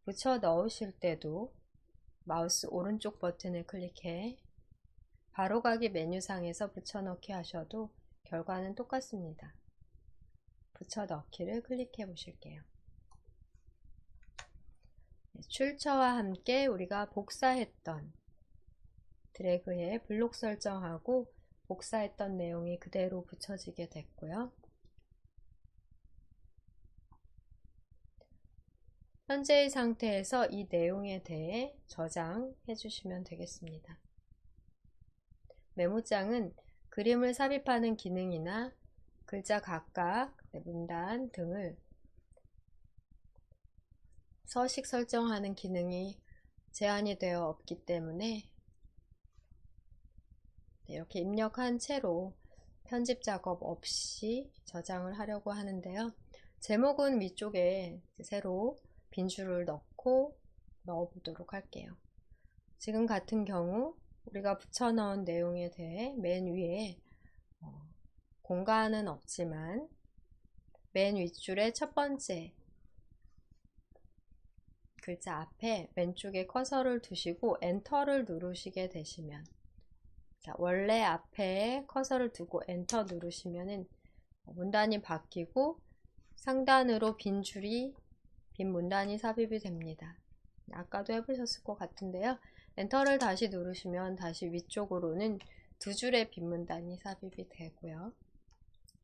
붙여 넣으실 때도 마우스 오른쪽 버튼을 클릭해 바로가기 메뉴상에서 붙여넣기 하셔도 결과는 똑같습니다. 붙여넣기를 클릭해 보실게요. 출처와 함께 우리가 복사했던 드래그해 블록 설정하고 복사했던 내용이 그대로 붙여지게 됐고요. 현재의 상태에서 이 내용에 대해 저장해 주시면 되겠습니다. 메모장은 그림을 삽입하는 기능이나 글자 각각, 문단 등을 서식 설정하는 기능이 제한이 되어 없기 때문에 이렇게 입력한 채로 편집 작업 없이 저장을 하려고 하는데요. 제목은 위쪽에 새로 빈 줄을 넣고 넣어 보도록 할게요. 지금 같은 경우 우리가 붙여넣은 내용에 대해 맨 위에 공간은 없지만 맨 윗줄의 첫 번째 글자 앞에 왼쪽에 커서를 두시고 엔터를 누르시게 되시면, 자, 원래 앞에 커서를 두고 엔터 누르시면은 문단이 바뀌고 상단으로 빈 문단이 삽입이 됩니다. 아까도 해보셨을 것 같은데요. 엔터를 다시 누르시면 다시 위쪽으로는 두 줄의 빈 문단이 삽입이 되고요.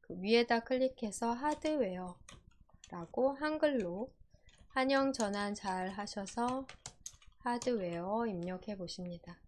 그 위에다 클릭해서 하드웨어라고 한글로 한영 전환 잘 하셔서 하드웨어 입력해 보십니다.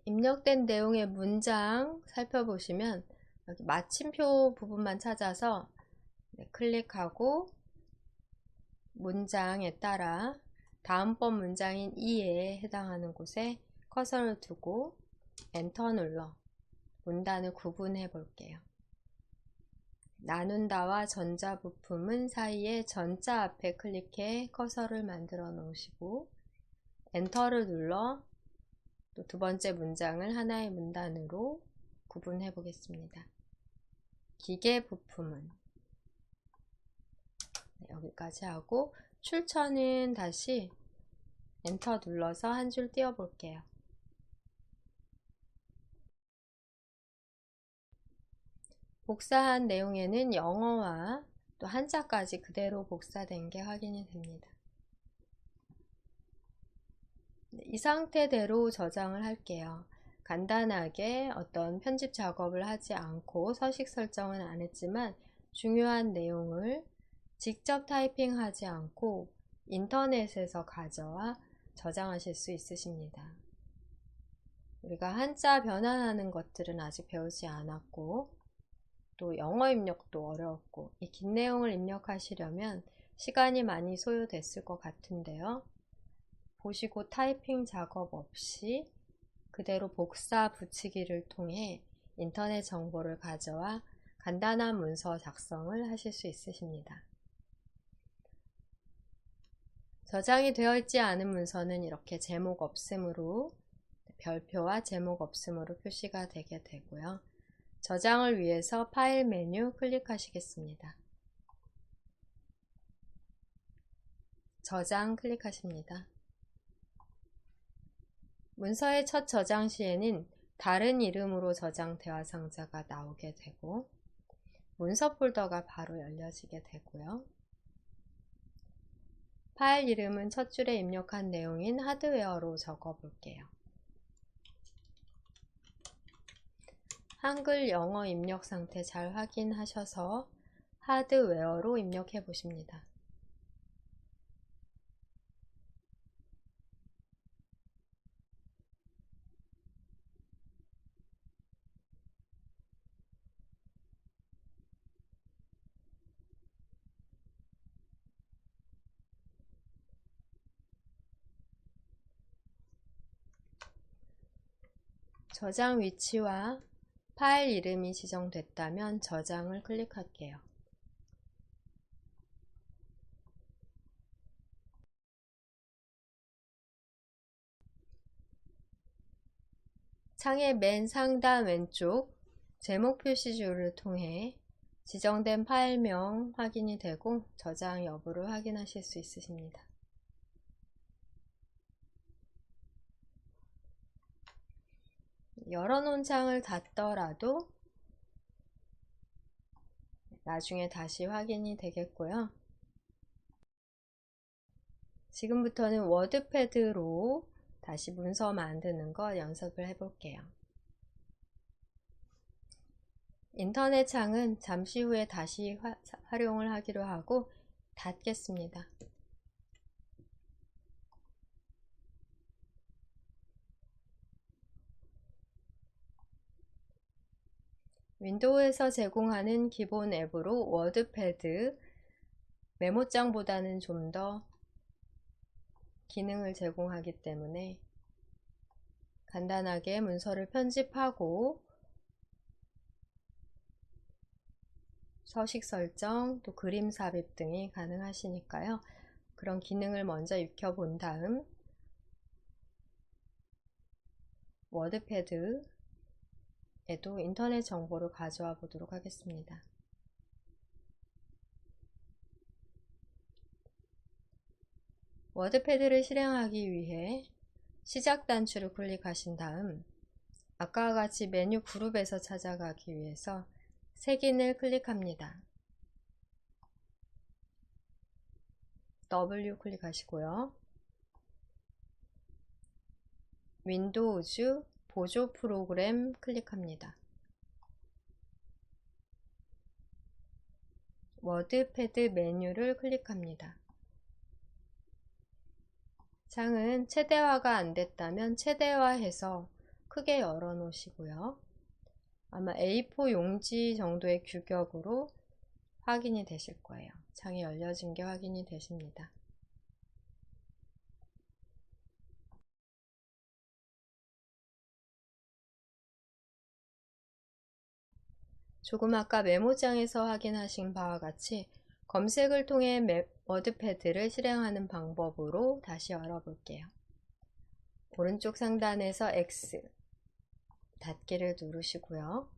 입력된 내용의 문장 살펴보시면 여기 마침표 부분만 찾아서 클릭하고 문장에 따라 다음번 문장인 이에 해당하는 곳에 커서를 두고 엔터 눌러 문단을 구분해 볼게요. 나눈다와 전자 부품은 사이에 전자 앞에 클릭해 커서를 만들어 놓으시고 엔터를 눌러 또 두 번째 문장을 하나의 문단으로 구분해 보겠습니다. 기계 부품은 여기까지 하고 출처는 다시 엔터 눌러서 한 줄 띄워 볼게요. 복사한 내용에는 영어와 또 한자까지 그대로 복사된 게 확인이 됩니다. 이 상태대로 저장을 할게요. 간단하게 어떤 편집 작업을 하지 않고 서식 설정은 안 했지만 중요한 내용을 직접 타이핑하지 않고 인터넷에서 가져와 저장하실 수 있으십니다. 우리가 한자 변환하는 것들은 아직 배우지 않았고 또 영어 입력도 어려웠고 이 긴 내용을 입력하시려면 시간이 많이 소요됐을 것 같은데요. 보시고 타이핑 작업 없이 그대로 복사 붙이기를 통해 인터넷 정보를 가져와 간단한 문서 작성을 하실 수 있으십니다. 저장이 되어 있지 않은 문서는 이렇게 제목 없음으로 별표와 제목 없음으로 표시가 되게 되고요. 저장을 위해서 파일 메뉴 클릭하시겠습니다. 저장 클릭하십니다. 문서의 첫 저장 시에는 다른 이름으로 저장 대화 상자가 나오게 되고 문서 폴더가 바로 열려지게 되고요. 파일 이름은 첫 줄에 입력한 내용인 하드웨어로 적어 볼게요. 한글, 영어 입력 상태 잘 확인하셔서 하드웨어로 입력해 보십니다. 저장 위치와 파일 이름이 지정됐다면 저장을 클릭할게요. 창의 맨 상단 왼쪽 제목 표시줄을 통해 지정된 파일명 확인이 되고 저장 여부를 확인하실 수 있으십니다. 열어놓은 창을 닫더라도 나중에 다시 확인이 되겠고요. 지금부터는 워드패드로 다시 문서 만드는 거 연습을 해볼게요. 인터넷 창은 잠시 후에 다시 활용을 하기로 하고 닫겠습니다. 윈도우에서 제공하는 기본 앱으로 워드패드, 메모장보다는 좀 더 기능을 제공하기 때문에 간단하게 문서를 편집하고 서식 설정, 또 그림 삽입 등이 가능하시니까요. 그런 기능을 먼저 익혀본 다음 워드패드에도 인터넷 정보를 가져와 보도록 하겠습니다. 워드패드를 실행하기 위해 시작 단추를 클릭하신 다음 아까와 같이 메뉴 그룹에서 찾아가기 위해서 색인을 클릭합니다. W 클릭하시고요. 윈도우즈 보조 프로그램 클릭합니다. 워드패드 메뉴를 클릭합니다. 창은 최대화가 안됐다면 최대화해서 크게 열어 놓으시고요. 아마 A4 용지 정도의 규격으로 확인이 되실 거예요. 창이 열려진 게 확인이 되십니다. 조금 아까 메모장에서 확인하신 바와 같이 검색을 통해 워드패드를 실행하는 방법으로 다시 열어볼게요. 오른쪽 상단에서 X 닫기를 누르시고요.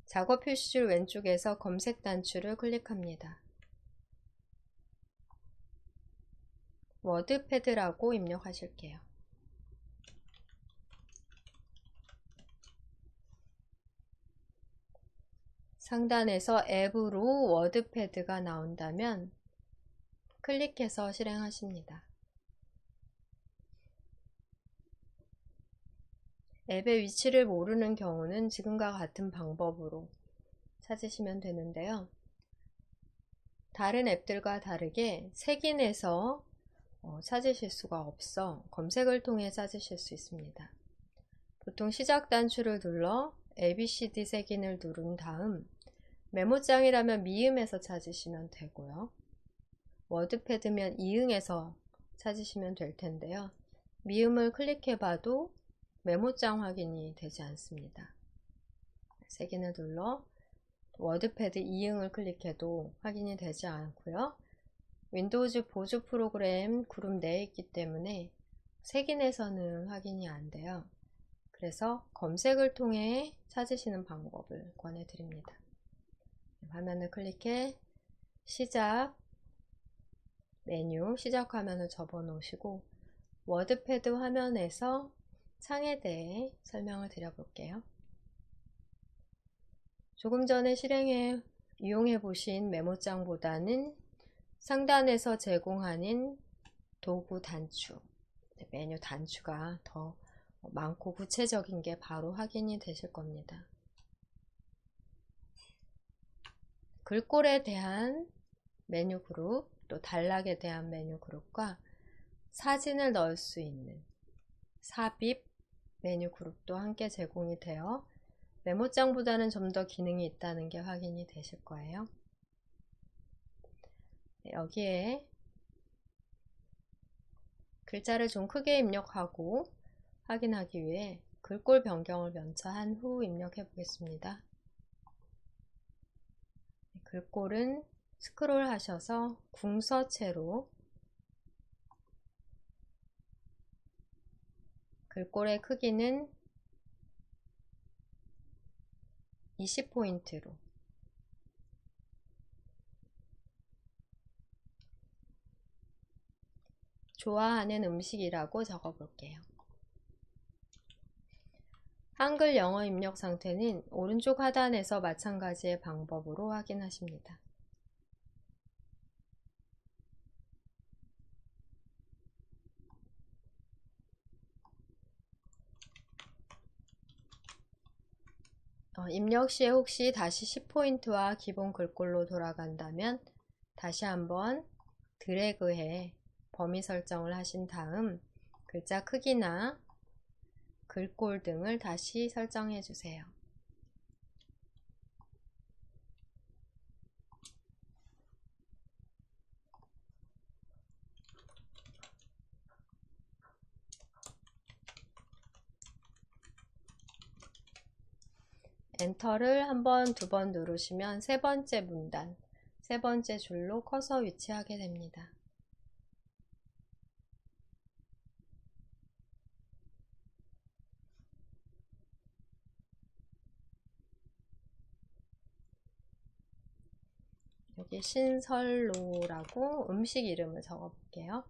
작업 표시줄 왼쪽에서 검색 단추를 클릭합니다. 워드패드라고 입력하실게요. 상단에서 앱으로 워드패드가 나온다면 클릭해서 실행하십니다. 앱의 위치를 모르는 경우는 지금과 같은 방법으로 찾으시면 되는데요. 다른 앱들과 다르게 색인에서 찾으실 수가 없어 검색을 통해 찾으실 수 있습니다. 보통 시작 단추를 눌러 ABCD 색인을 누른 다음 메모장이라면 미음에서 찾으시면 되고요. 워드패드면 이응에서 찾으시면 될 텐데요. 미음을 클릭해봐도 메모장 확인이 되지 않습니다. 색인을 눌러 워드패드 이응을 클릭해도 확인이 되지 않고요. 윈도우즈 보조 프로그램 그룹 내에 있기 때문에 색인에서는 확인이 안 돼요. 그래서 검색을 통해 찾으시는 방법을 권해드립니다. 화면을 클릭해 시작 메뉴 시작 화면을 접어 놓으시고 워드패드 화면에서 창에 대해 설명을 드려볼게요. 조금 전에 실행해 이용해 보신 메모장보다는 상단에서 제공하는 도구 단추, 메뉴 단추가 더 많고 구체적인 게 바로 확인이 되실 겁니다. 글꼴에 대한 메뉴 그룹, 또 단락에 대한 메뉴 그룹과 사진을 넣을 수 있는 삽입 메뉴 그룹도 함께 제공이 되어 메모장보다는 좀 더 기능이 있다는 게 확인이 되실 거예요. 여기에 글자를 좀 크게 입력하고 확인하기 위해 글꼴 변경을 먼저 한 후 입력해 보겠습니다. 글꼴은 스크롤 하셔서 궁서체로 글꼴의 크기는 20포인트로 좋아하는 음식이라고 적어 볼게요. 한글 영어 입력 상태는 오른쪽 하단에서 마찬가지의 방법으로 확인하십니다. 입력 시에 혹시 다시 10포인트와 기본 글꼴로 돌아간다면 다시 한번 드래그해 범위 설정을 하신 다음 글자 크기나 글꼴 등을 다시 설정해 주세요. 엔터를 한 번, 두 번 누르시면 세 번째 문단, 세 번째 줄로 커서 위치하게 됩니다. 여기 신설로라고 음식 이름을 적어 볼게요.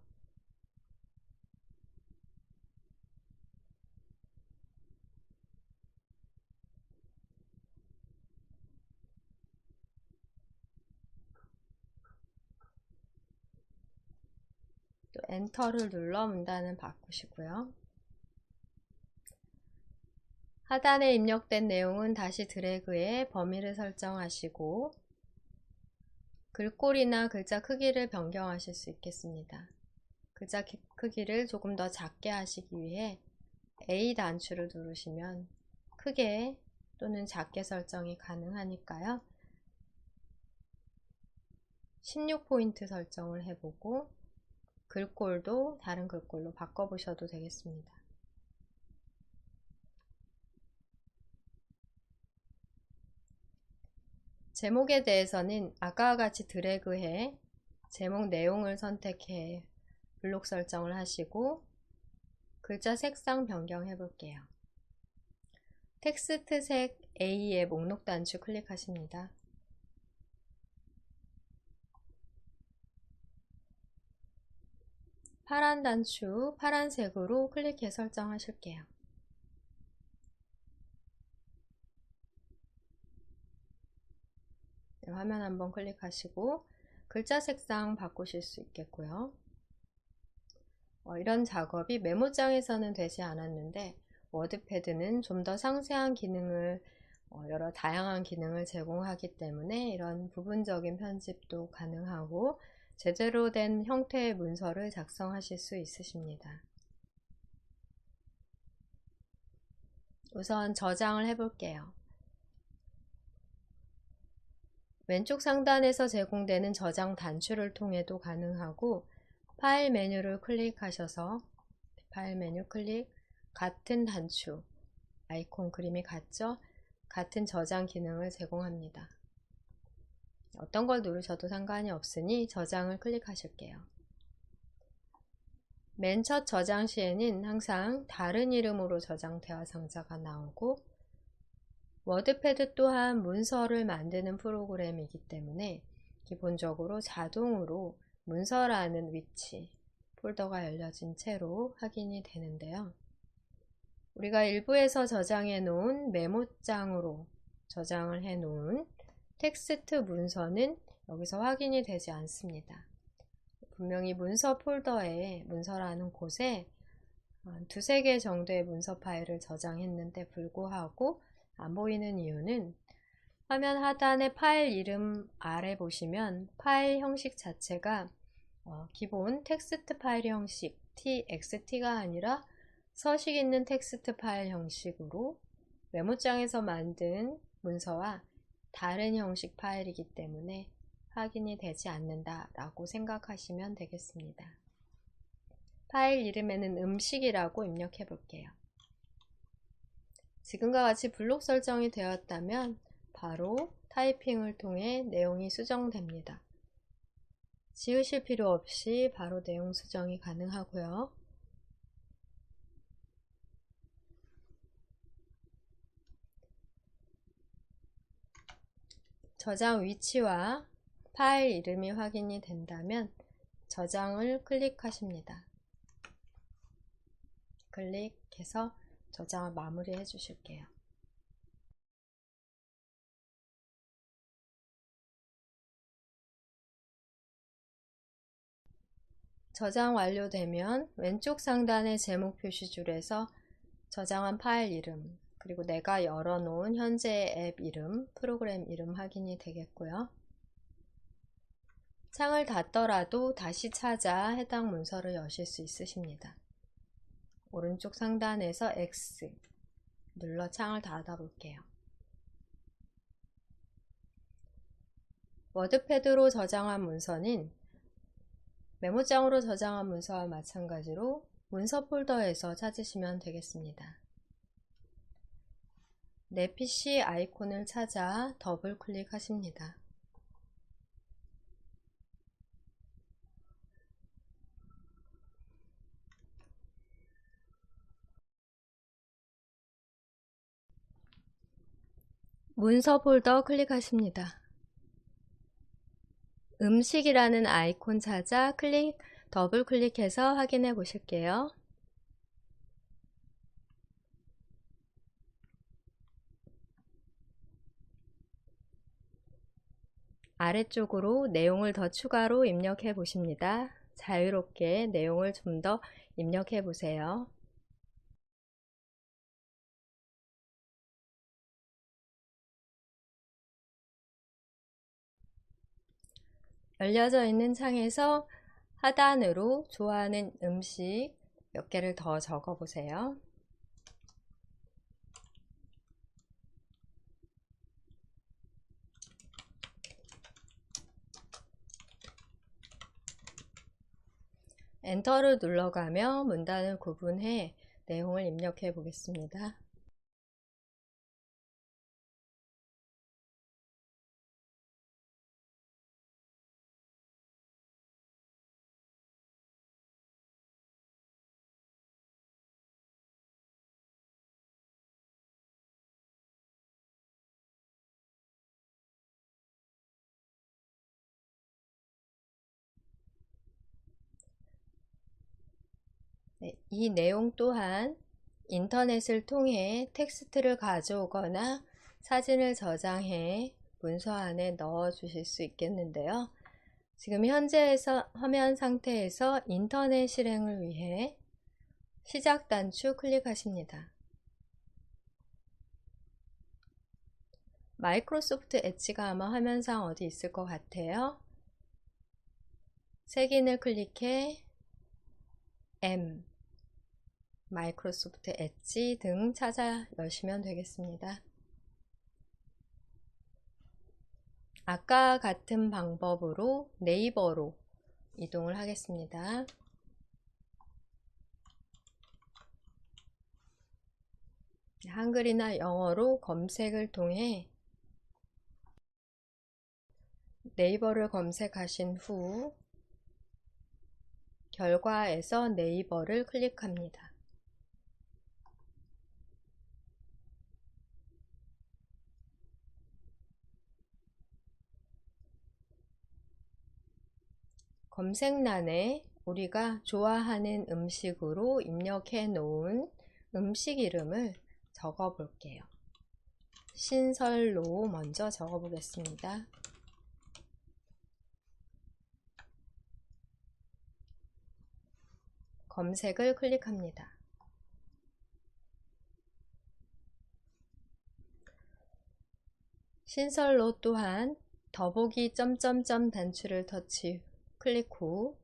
또 엔터를 눌러 문단을 바꾸시고요. 하단에 입력된 내용은 다시 드래그해 범위를 설정하시고 글꼴이나 글자 크기를 변경하실 수 있겠습니다. 글자 크기를 조금 더 작게 하시기 위해 A 단추를 누르시면 크게 또는 작게 설정이 가능하니까요. 16포인트 설정을 해보고 글꼴도 다른 글꼴로 바꿔보셔도 되겠습니다. 제목에 대해서는 아까와 같이 드래그해 제목 내용을 선택해 블록 설정을 하시고 글자 색상 변경해 볼게요. 텍스트 색 A의 목록 단추 클릭하십니다. 파란 단추 파란색으로 클릭해 설정하실게요. 네, 화면 한번 클릭하시고 글자 색상 바꾸실 수 있겠고요. 이런 작업이 메모장에서는 되지 않았는데 워드패드는 좀 더 상세한 기능을 여러 다양한 기능을 제공하기 때문에 이런 부분적인 편집도 가능하고 제대로 된 형태의 문서를 작성하실 수 있으십니다. 우선 저장을 해 볼게요. 왼쪽 상단에서 제공되는 저장 단추를 통해도 가능하고 파일 메뉴를 클릭하셔서 파일 메뉴 클릭, 같은 단추, 아이콘 그림이 같죠? 같은 저장 기능을 제공합니다. 어떤 걸 누르셔도 상관이 없으니 저장을 클릭하실게요. 맨 첫 저장 시에는 항상 다른 이름으로 저장되어 상자가 나오고 워드패드 또한 문서를 만드는 프로그램이기 때문에 기본적으로 자동으로 문서라는 위치, 폴더가 열려진 채로 확인이 되는데요. 우리가 일부에서 저장해 놓은 메모장으로 저장을 해 놓은 텍스트 문서는 여기서 확인이 되지 않습니다. 분명히 문서 폴더에 문서라는 곳에 두세 개 정도의 문서 파일을 저장했는데 불구하고 안 보이는 이유는 화면 하단의 파일 이름 아래 보시면 파일 형식 자체가 기본 텍스트 파일 형식 txt가 아니라 서식 있는 텍스트 파일 형식으로 메모장에서 만든 문서와 다른 형식 파일이기 때문에 확인이 되지 않는다라고 생각하시면 되겠습니다. 파일 이름에는 음식이라고 입력해 볼게요. 지금과 같이 블록 설정이 되었다면 바로 타이핑을 통해 내용이 수정됩니다. 지우실 필요 없이 바로 내용 수정이 가능하고요. 저장 위치와 파일 이름이 확인이 된다면 저장을 클릭하십니다. 클릭해서 저장을 마무리해 주실게요. 저장 완료되면 왼쪽 상단의 제목 표시줄에서 저장한 파일 이름, 그리고 내가 열어놓은 현재의 앱 이름, 프로그램 이름 확인이 되겠고요. 창을 닫더라도 다시 찾아 해당 문서를 여실 수 있으십니다. 오른쪽 상단에서 X 눌러 창을 닫아 볼게요. 워드패드로 저장한 문서는 메모장으로 저장한 문서와 마찬가지로 문서 폴더에서 찾으시면 되겠습니다. 내 PC 아이콘을 찾아 더블 클릭하십니다. 문서 폴더 클릭하십니다. 음식이라는 아이콘 찾아 더블 클릭해서 확인해 보실게요. 아래쪽으로 내용을 더 추가로 입력해 보십니다. 자유롭게 내용을 좀 더 입력해 보세요. 열려져 있는 창에서 하단으로 좋아하는 음식 몇 개를 더 적어 보세요. 엔터를 눌러가며 문단을 구분해 내용을 입력해 보겠습니다. 네, 이 내용 또한 인터넷을 통해 텍스트를 가져오거나 사진을 저장해 문서 안에 넣어 주실 수 있겠는데요. 지금 현재에서 화면 상태에서 인터넷 실행을 위해 시작 단추 클릭하십니다. 마이크로소프트 엣지가 아마 화면상 어디 있을 것 같아요. 색인을 클릭해 M, 마이크로소프트 엣지 등 찾아 여시면 되겠습니다. 아까 같은 방법으로 네이버로 이동을 하겠습니다. 한글이나 영어로 검색을 통해 네이버를 검색하신 후 결과에서 네이버를 클릭합니다. 검색란에 우리가 좋아하는 음식으로 입력해 놓은 음식 이름을 적어 볼게요. 신설로 먼저 적어 보겠습니다. 검색을 클릭합니다. 신설로 또한 더보기 점점점 단추를 터치 클릭 후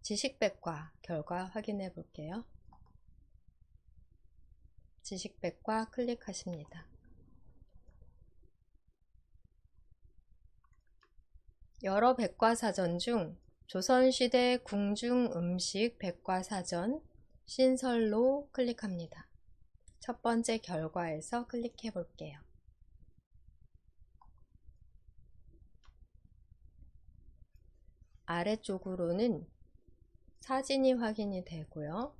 지식백과 결과 확인해 볼게요. 지식백과 클릭하십니다. 여러 백과사전 중 조선시대 궁중음식 백과사전 신설로 클릭합니다. 첫 번째 결과에서 클릭해 볼게요. 아래쪽으로는 사진이 확인이 되고요.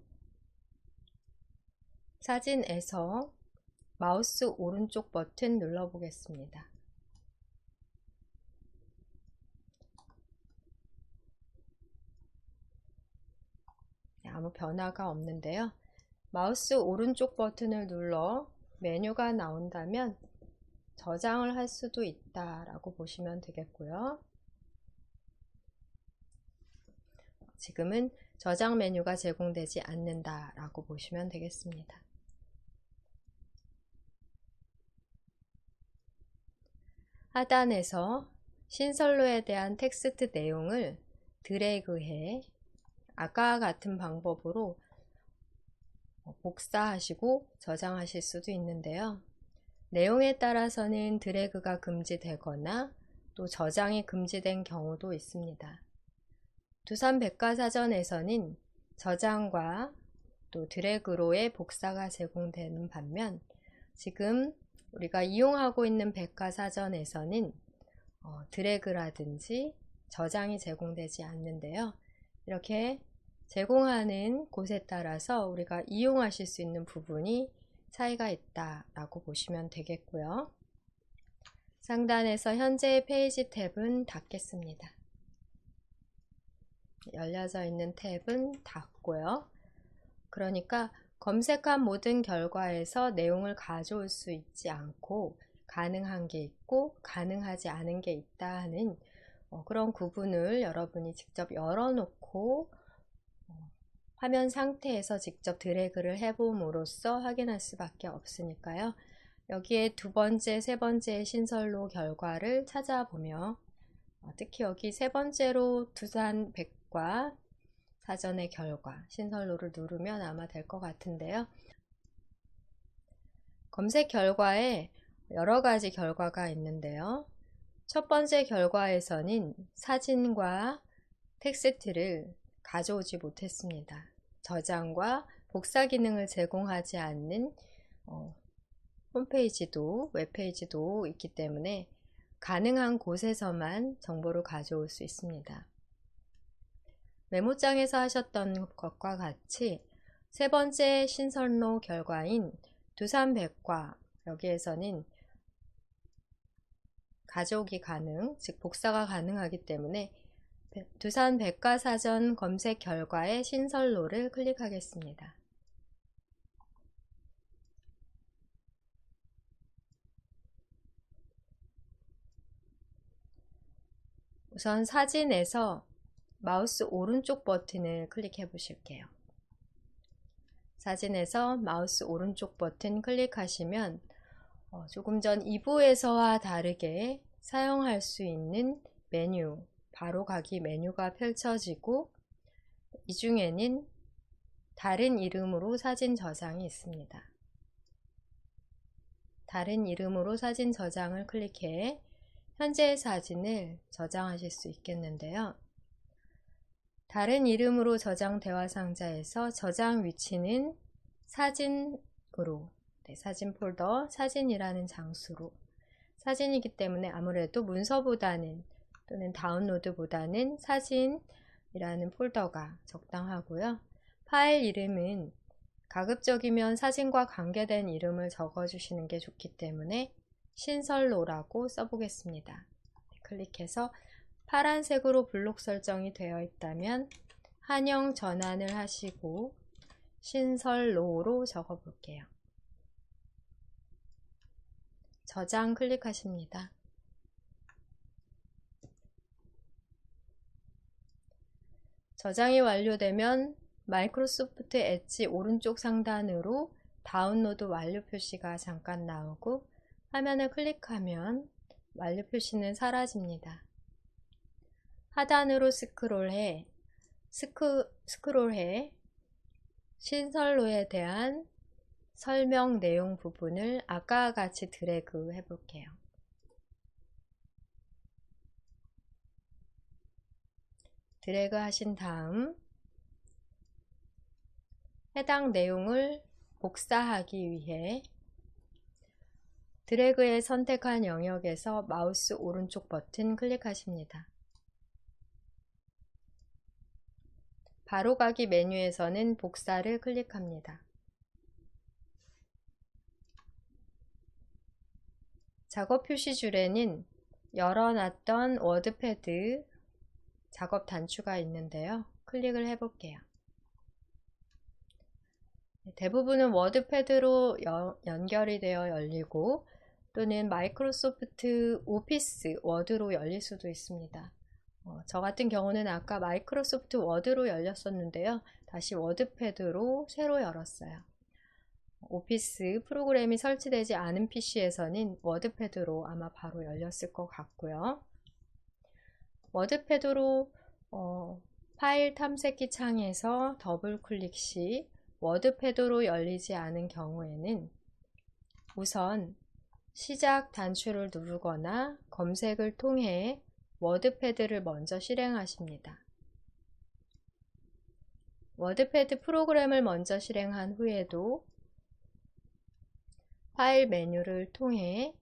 사진에서 마우스 오른쪽 버튼 눌러 보겠습니다. 아무 변화가 없는데요. 마우스 오른쪽 버튼을 눌러 메뉴가 나온다면 저장을 할 수도 있다라고 보시면 되겠고요. 지금은 저장 메뉴가 제공되지 않는다라고 보시면 되겠습니다. 하단에서 신설로에 대한 텍스트 내용을 드래그해 아까와 같은 방법으로 복사하시고 저장하실 수도 있는데요. 내용에 따라서는 드래그가 금지되거나 또 저장이 금지된 경우도 있습니다. 두산백과사전에서는 저장과 또 드래그로의 복사가 제공되는 반면 지금 우리가 이용하고 있는 백과사전에서는 드래그라든지 저장이 제공되지 않는데요. 이렇게 제공하는 곳에 따라서 우리가 이용하실 수 있는 부분이 차이가 있다라고 보시면 되겠고요. 상단에서 현재의 페이지 탭은 닫겠습니다. 열려져 있는 탭은 닫고요. 그러니까 검색한 모든 결과에서 내용을 가져올 수 있지 않고 가능한 게 있고 가능하지 않은 게 있다 하는 그런 구분을 여러분이 직접 열어놓고 화면 상태에서 직접 드래그를 해봄으로써 확인할 수밖에 없으니까요. 여기에 두 번째, 세 번째 신설로 결과를 찾아보며 특히 여기 세 번째로 두산백과 사전의 결과, 신설로를 누르면 아마 될 것 같은데요. 검색 결과에 여러 가지 결과가 있는데요. 첫 번째 결과에서는 사진과 텍스트를 가져오지 못했습니다. 저장과 복사 기능을 제공하지 않는 홈페이지도 웹페이지도 있기 때문에 가능한 곳에서만 정보를 가져올 수 있습니다. 메모장에서 하셨던 것과 같이 세 번째 신설로 결과인 두산백과 여기에서는 가져오기 가능, 즉 복사가 가능하기 때문에 두산백과사전 검색 결과의 신설로를 클릭하겠습니다. 우선 사진에서 마우스 오른쪽 버튼을 클릭해 보실게요. 사진에서 마우스 오른쪽 버튼 클릭하시면 조금 전 2부에서와 다르게 사용할 수 있는 메뉴, 바로 가기 메뉴가 펼쳐지고 이 중에는 다른 이름으로 사진 저장이 있습니다. 다른 이름으로 사진 저장을 클릭해 현재의 사진을 저장하실 수 있겠는데요. 다른 이름으로 저장 대화 상자에서 저장 위치는 사진으로, 사진 폴더, 사진이라는 장수로 사진이기 때문에 아무래도 문서보다는 또는 다운로드보다는 사진이라는 폴더가 적당하고요. 파일 이름은 가급적이면 사진과 관계된 이름을 적어주시는 게 좋기 때문에 신설로라고 써보겠습니다. 클릭해서 파란색으로 블록 설정이 되어 있다면 한영 전환을 하시고 신설로로 적어 볼게요. 저장 클릭하십니다. 저장이 완료되면 마이크로소프트 엣지 오른쪽 상단으로 다운로드 완료 표시가 잠깐 나오고 화면을 클릭하면 완료 표시는 사라집니다. 하단으로 스크롤해 신설로에 대한 설명 내용 부분을 아까와 같이 드래그 해 볼게요. 드래그 하신 다음 해당 내용을 복사하기 위해 드래그에 선택한 영역에서 마우스 오른쪽 버튼 클릭하십니다. 바로가기 메뉴에서는 복사를 클릭합니다. 작업 표시줄에는 열어놨던 워드패드 작업 단추가 있는데요. 클릭을 해볼게요. 대부분은 워드패드로 연결이 되어 열리고 또는 마이크로소프트 오피스 워드로 열릴 수도 있습니다. 저 같은 경우는 아까 마이크로소프트 워드로 열렸었는데요. 다시 워드패드로 새로 열었어요. 오피스 프로그램이 설치되지 않은 PC에서는 워드패드로 아마 바로 열렸을 것 같고요. 워드패드로 파일 탐색기 창에서 더블 클릭 시 워드패드로 열리지 않은 경우에는 우선 시작 단추를 누르거나 검색을 통해 워드패드를 먼저 실행하십니다. 워드패드 프로그램을 먼저 실행한 후에도 파일 메뉴를 통해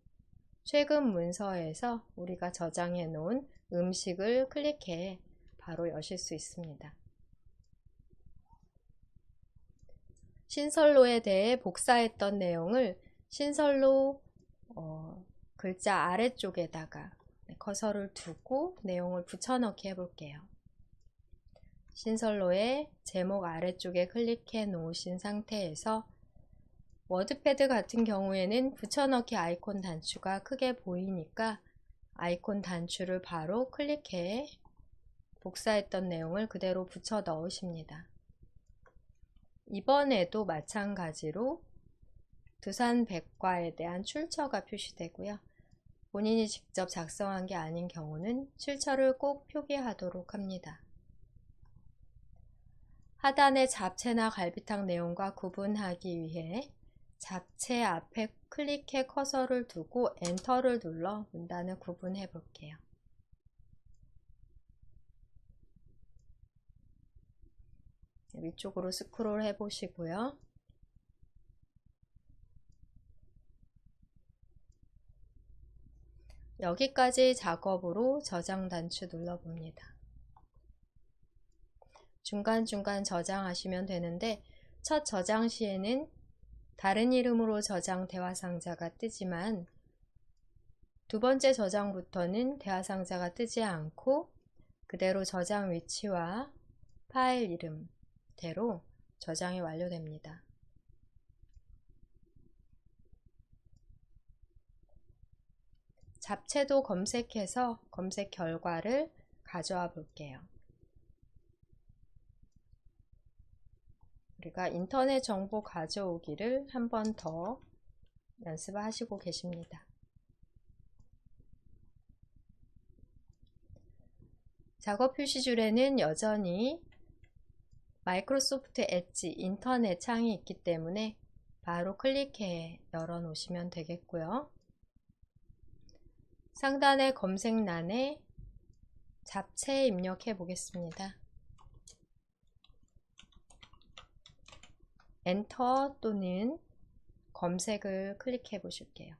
최근 문서에서 우리가 저장해 놓은 음식을 클릭해 바로 여실 수 있습니다. 신설로에 대해 복사했던 내용을 신설로 글자 아래쪽에다가 커서를 두고 내용을 붙여넣기 해볼게요. 신설로의 제목 아래쪽에 클릭해 놓으신 상태에서 워드패드 같은 경우에는 붙여넣기 아이콘 단추가 크게 보이니까 아이콘 단추를 바로 클릭해 복사했던 내용을 그대로 붙여 넣으십니다. 이번에도 마찬가지로 두산백과에 대한 출처가 표시되고요. 본인이 직접 작성한 게 아닌 경우는 출처를 꼭 표기하도록 합니다. 하단의 잡채나 갈비탕 내용과 구분하기 위해 잡채 앞에 클릭해 커서를 두고 엔터를 눌러 문단을 구분해 볼게요. 위쪽으로 스크롤 해 보시고요. 여기까지 작업으로 저장 단추 눌러봅니다. 중간중간 저장하시면 되는데 첫 저장 시에는 다른 이름으로 저장 대화상자가 뜨지만 두 번째 저장부터는 대화상자가 뜨지 않고 그대로 저장 위치와 파일 이름대로 저장이 완료됩니다. 잡채도 검색해서 검색 결과를 가져와 볼게요. 우리가 인터넷 정보 가져오기를 한 번 더 연습하시고 계십니다. 작업 표시줄에는 여전히 마이크로소프트 엣지 인터넷 창이 있기 때문에 바로 클릭해 열어 놓으시면 되겠고요. 상단의 검색란에 잡채 입력해 보겠습니다. 엔터 또는 검색을 클릭해 보실게요.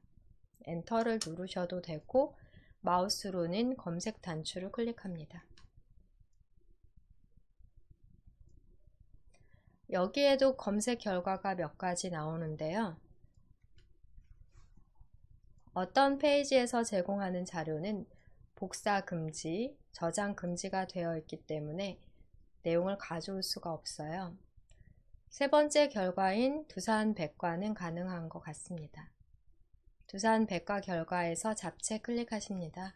엔터를 누르셔도 되고 마우스로는 검색 단추를 클릭합니다. 여기에도 검색 결과가 몇 가지 나오는데요. 어떤 페이지에서 제공하는 자료는 복사 금지, 저장 금지가 되어 있기 때문에 내용을 가져올 수가 없어요. 세 번째 결과인 두산백과는 가능한 것 같습니다. 두산백과 결과에서 잡채 클릭하십니다.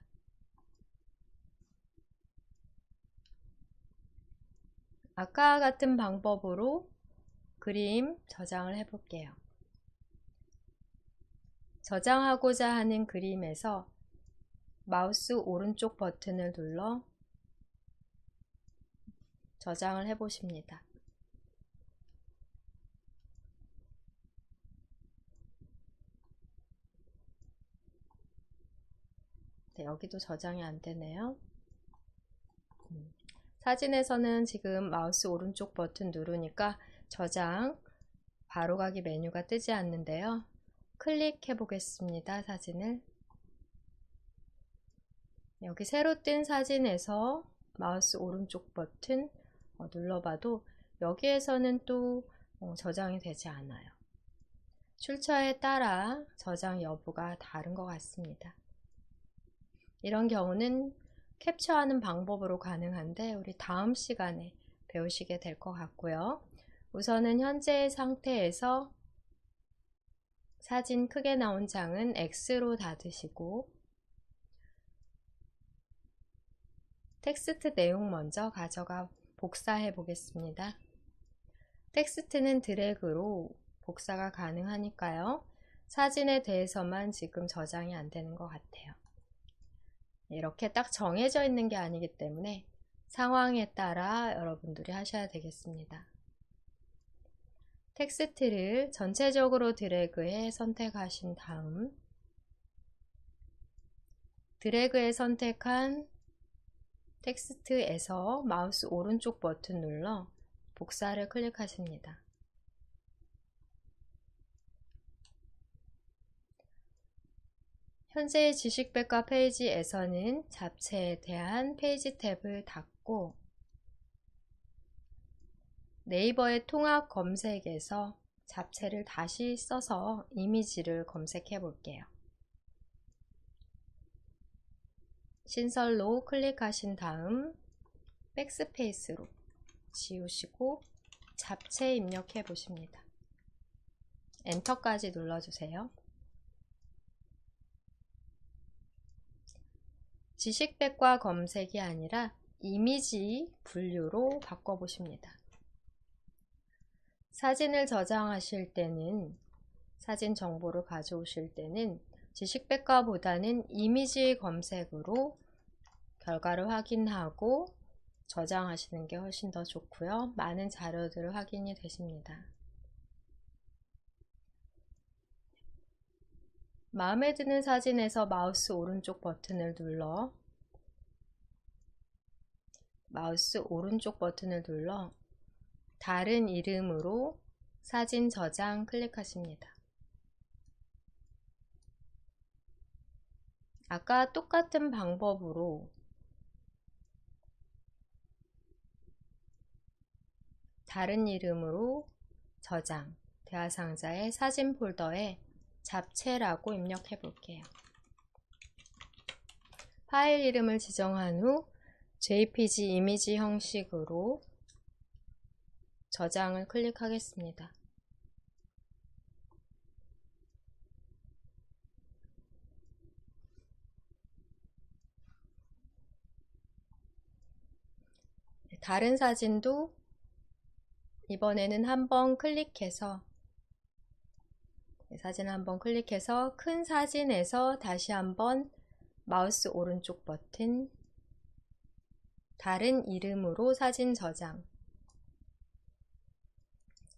아까와 같은 방법으로 그림 저장을 해볼게요. 저장하고자 하는 그림에서 마우스 오른쪽 버튼을 눌러 저장을 해보십니다. 네, 여기도 저장이 안 되네요. 사진에서는 지금 마우스 오른쪽 버튼 누르니까 저장 바로가기 메뉴가 뜨지 않는데요. 클릭해 보겠습니다. 사진을. 여기 새로 뜬 사진에서 마우스 오른쪽 버튼 눌러봐도 여기에서는 또 저장이 되지 않아요. 출처에 따라 저장 여부가 다른 것 같습니다. 이런 경우는 캡처하는 방법으로 가능한데 우리 다음 시간에 배우시게 될 것 같고요. 우선은 현재의 상태에서 사진 크게 나온 장은 X로 닫으시고 텍스트 내용 먼저 가져가 복사해 보겠습니다. 텍스트는 드래그로 복사가 가능하니까요. 사진에 대해서만 지금 저장이 안 되는 것 같아요. 이렇게 딱 정해져 있는 게 아니기 때문에 상황에 따라 여러분들이 하셔야 되겠습니다. 텍스트를 전체적으로 드래그해 선택하신 다음 드래그해 선택한 텍스트에서 마우스 오른쪽 버튼 눌러 복사를 클릭하십니다. 현재의 지식백과 페이지에서는 잡채에 대한 페이지 탭을 닫고 네이버의 통합 검색에서 잡채를 다시 써서 이미지를 검색해 볼게요. 신설로 클릭하신 다음 백스페이스로 지우시고 잡채 입력해 보십니다. 엔터까지 눌러주세요. 지식백과 검색이 아니라 이미지 분류로 바꿔보십니다. 사진을 저장하실 때는, 사진 정보를 가져오실 때는 지식백과보다는 이미지 검색으로 결과를 확인하고 저장하시는 게 훨씬 더 좋고요. 많은 자료들을 확인이 되십니다. 마음에 드는 사진에서 마우스 오른쪽 버튼을 눌러 다른 이름으로 사진 저장 클릭하십니다. 아까 똑같은 방법으로 다른 이름으로 저장, 대화상자의 사진 폴더에 잡채라고 입력해 볼게요. 파일 이름을 지정한 후 JPG 이미지 형식으로 저장을 클릭하겠습니다. 다른 사진도 이번에는 한번 클릭해서 큰 사진에서 다시 한번 마우스 오른쪽 버튼 다른 이름으로 사진 저장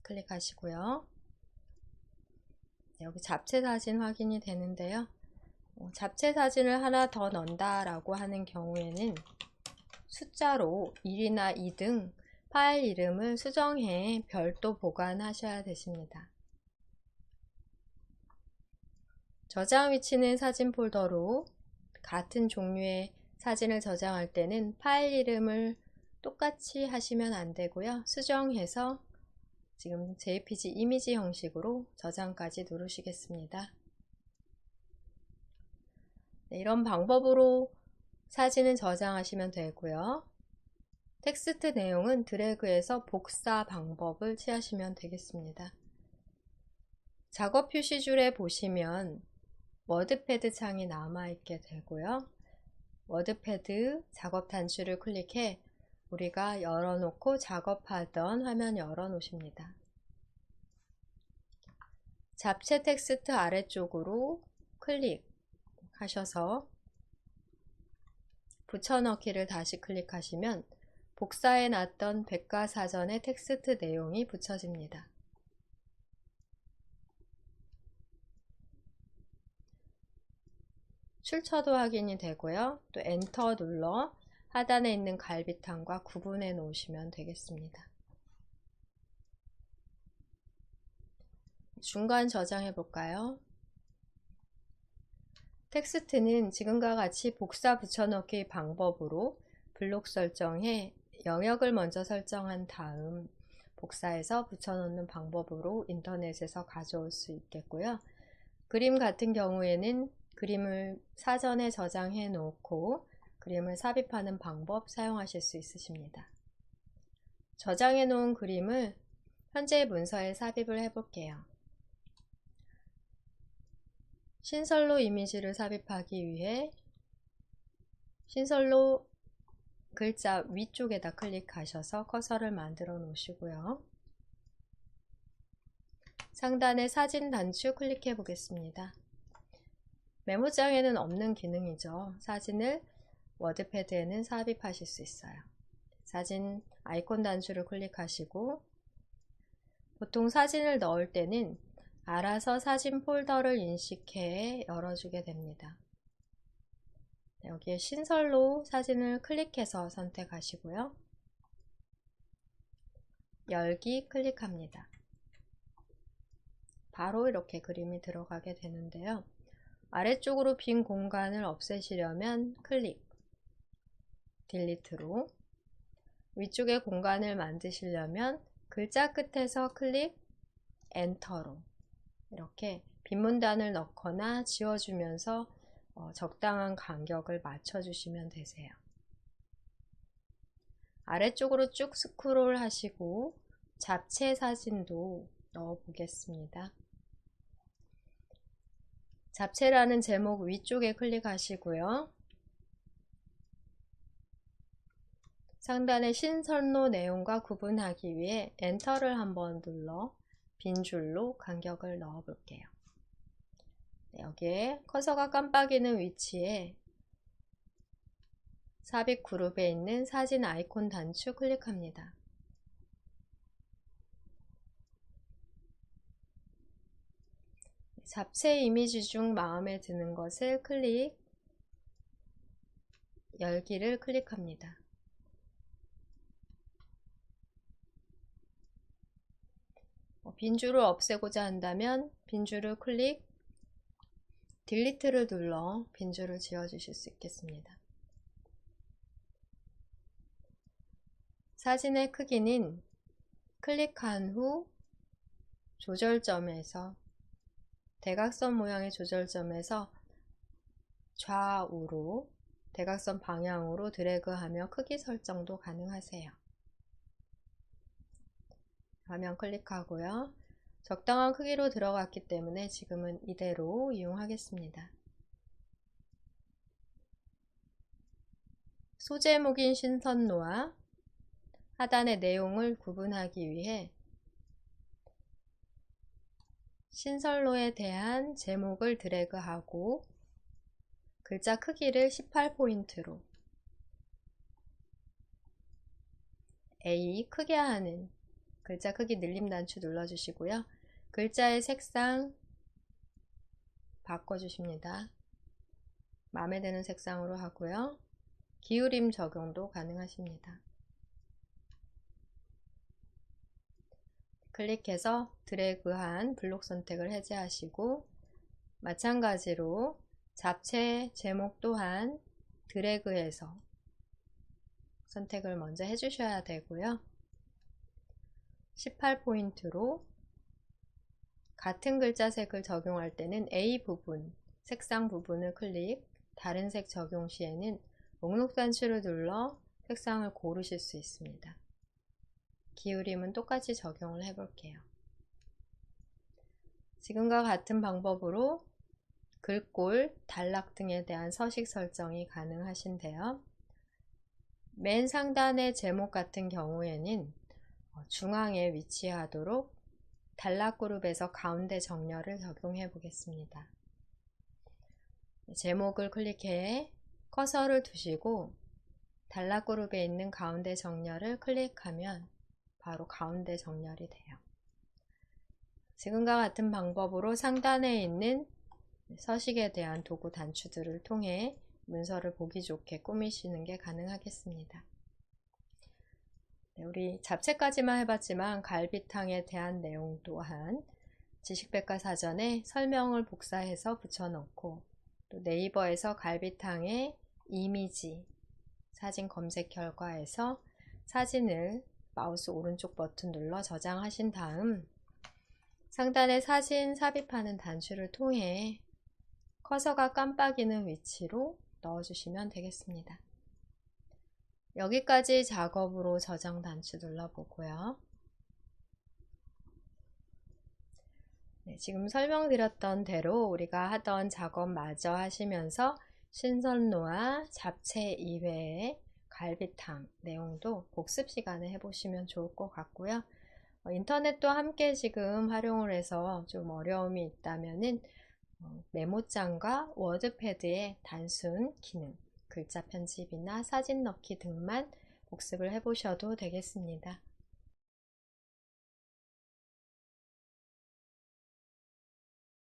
클릭하시고요. 여기 잡채 사진 확인이 되는데요. 잡채 사진을 하나 더 넣는다 라고 하는 경우에는 숫자로 1이나 2 등 파일 이름을 수정해 별도 보관하셔야 되십니다. 저장 위치는 사진 폴더로 같은 종류의 사진을 저장할 때는 파일 이름을 똑같이 하시면 안 되고요. 수정해서 지금 JPG 이미지 형식으로 저장까지 누르시겠습니다. 네, 이런 방법으로 사진을 저장하시면 되고요. 텍스트 내용은 드래그해서 복사 방법을 취하시면 되겠습니다. 작업 표시줄에 보시면 워드패드 창이 남아있게 되고요. 워드패드 작업 단추를 클릭해 우리가 열어놓고 작업하던 화면 열어놓으십니다. 잡채 텍스트 아래쪽으로 클릭하셔서 붙여넣기를 다시 클릭하시면 복사해 놨던 백과사전의 텍스트 내용이 붙여집니다. 출처도 확인이 되고요. 또 엔터 눌러 하단에 있는 갈비탕과 구분해 놓으시면 되겠습니다. 중간 저장해 볼까요? 텍스트는 지금과 같이 복사 붙여넣기 방법으로 블록 설정해 영역을 먼저 설정한 다음 복사해서 붙여넣는 방법으로 인터넷에서 가져올 수 있겠고요. 그림 같은 경우에는 그림을 사전에 저장해 놓고 그림을 삽입하는 방법 사용하실 수 있으십니다. 저장해 놓은 그림을 현재 문서에 삽입을 해 볼게요. 신설로 이미지를 삽입하기 위해 신설로 글자 위쪽에다 클릭하셔서 커서를 만들어 놓으시고요. 상단에 사진 단추 클릭해 보겠습니다. 메모장에는 없는 기능이죠. 사진을 워드패드에는 삽입하실 수 있어요. 사진 아이콘 단추를 클릭하시고 보통 사진을 넣을 때는 알아서 사진 폴더를 인식해 열어주게 됩니다. 여기에 신설로 사진을 클릭해서 선택하시고요. 열기 클릭합니다. 바로 이렇게 그림이 들어가게 되는데요. 아래쪽으로 빈 공간을 없애시려면 클릭, 딜리트로, 위쪽에 공간을 만드시려면 글자 끝에서 클릭, 엔터로 이렇게 빈 문단을 넣거나 지워주면서 적당한 간격을 맞춰주시면 되세요. 아래쪽으로 쭉 스크롤 하시고 잡채 사진도 넣어 보겠습니다. 잡채라는 제목 위쪽에 클릭하시고요. 상단의 신선로 내용과 구분하기 위해 엔터를 한번 눌러 빈 줄로 간격을 넣어 볼게요. 여기에 커서가 깜빡이는 위치에 삽입 그룹에 있는 사진 아이콘 단추 클릭합니다. 잡채 이미지 중 마음에 드는 것을 클릭, 열기를 클릭합니다. 빈줄을 없애고자 한다면 빈줄을 클릭, 딜리트를 눌러 빈줄을 지워주실 수 있겠습니다. 사진의 크기는 클릭한 후 조절점에서 대각선 모양의 조절점에서 좌우로 대각선 방향으로 드래그하며 크기 설정도 가능하세요. 화면 클릭하고요. 적당한 크기로 들어갔기 때문에 지금은 이대로 이용하겠습니다. 소제목인 신선로와 하단의 내용을 구분하기 위해 신선로에 대한 제목을 드래그하고 글자 크기를 18포인트로 A 크게 하는 글자 크기 늘림 단추 눌러주시고요. 글자의 색상 바꿔주십니다. 마음에 드는 색상으로 하고요. 기울임 적용도 가능하십니다. 클릭해서 드래그한 블록 선택을 해제하시고 마찬가지로 잡채 제목 또한 드래그해서 선택을 먼저 해주셔야 되고요. 18포인트로 같은 글자 색을 적용할 때는 A 부분, 색상 부분을 클릭, 다른 색 적용 시에는 목록 단추를 눌러 색상을 고르실 수 있습니다. 기울임은 똑같이 적용을 해 볼게요. 지금과 같은 방법으로 글꼴, 단락 등에 대한 서식 설정이 가능하신데요. 맨 상단의 제목 같은 경우에는 중앙에 위치하도록 단락 그룹에서 가운데 정렬을 적용해 보겠습니다. 제목을 클릭해 커서를 두시고 단락 그룹에 있는 가운데 정렬을 클릭하면 바로 가운데 정렬이 돼요. 지금과 같은 방법으로 상단에 있는 서식에 대한 도구 단추들을 통해 문서를 보기 좋게 꾸미시는 게 가능하겠습니다. 우리 잡채까지만 해봤지만 갈비탕에 대한 내용 또한 지식백과사전에 설명을 복사해서 붙여넣고 또 네이버에서 갈비탕의 이미지 사진 검색 결과에서 사진을 마우스 오른쪽 버튼 눌러 저장하신 다음 상단에 사진 삽입하는 단추를 통해 커서가 깜빡이는 위치로 넣어주시면 되겠습니다. 여기까지 작업으로 저장 단추 눌러보고요. 지금 설명드렸던 대로 우리가 하던 작업 마저 하시면서 신선로와 잡채 이외의 갈비탕 내용도 복습 시간에 해보시면 좋을 것 같고요. 인터넷도 함께 지금 활용을 해서 좀 어려움이 있다면은 메모장과 워드패드의 단순 기능, 글자 편집이나 사진 넣기 등만 복습을 해보셔도 되겠습니다.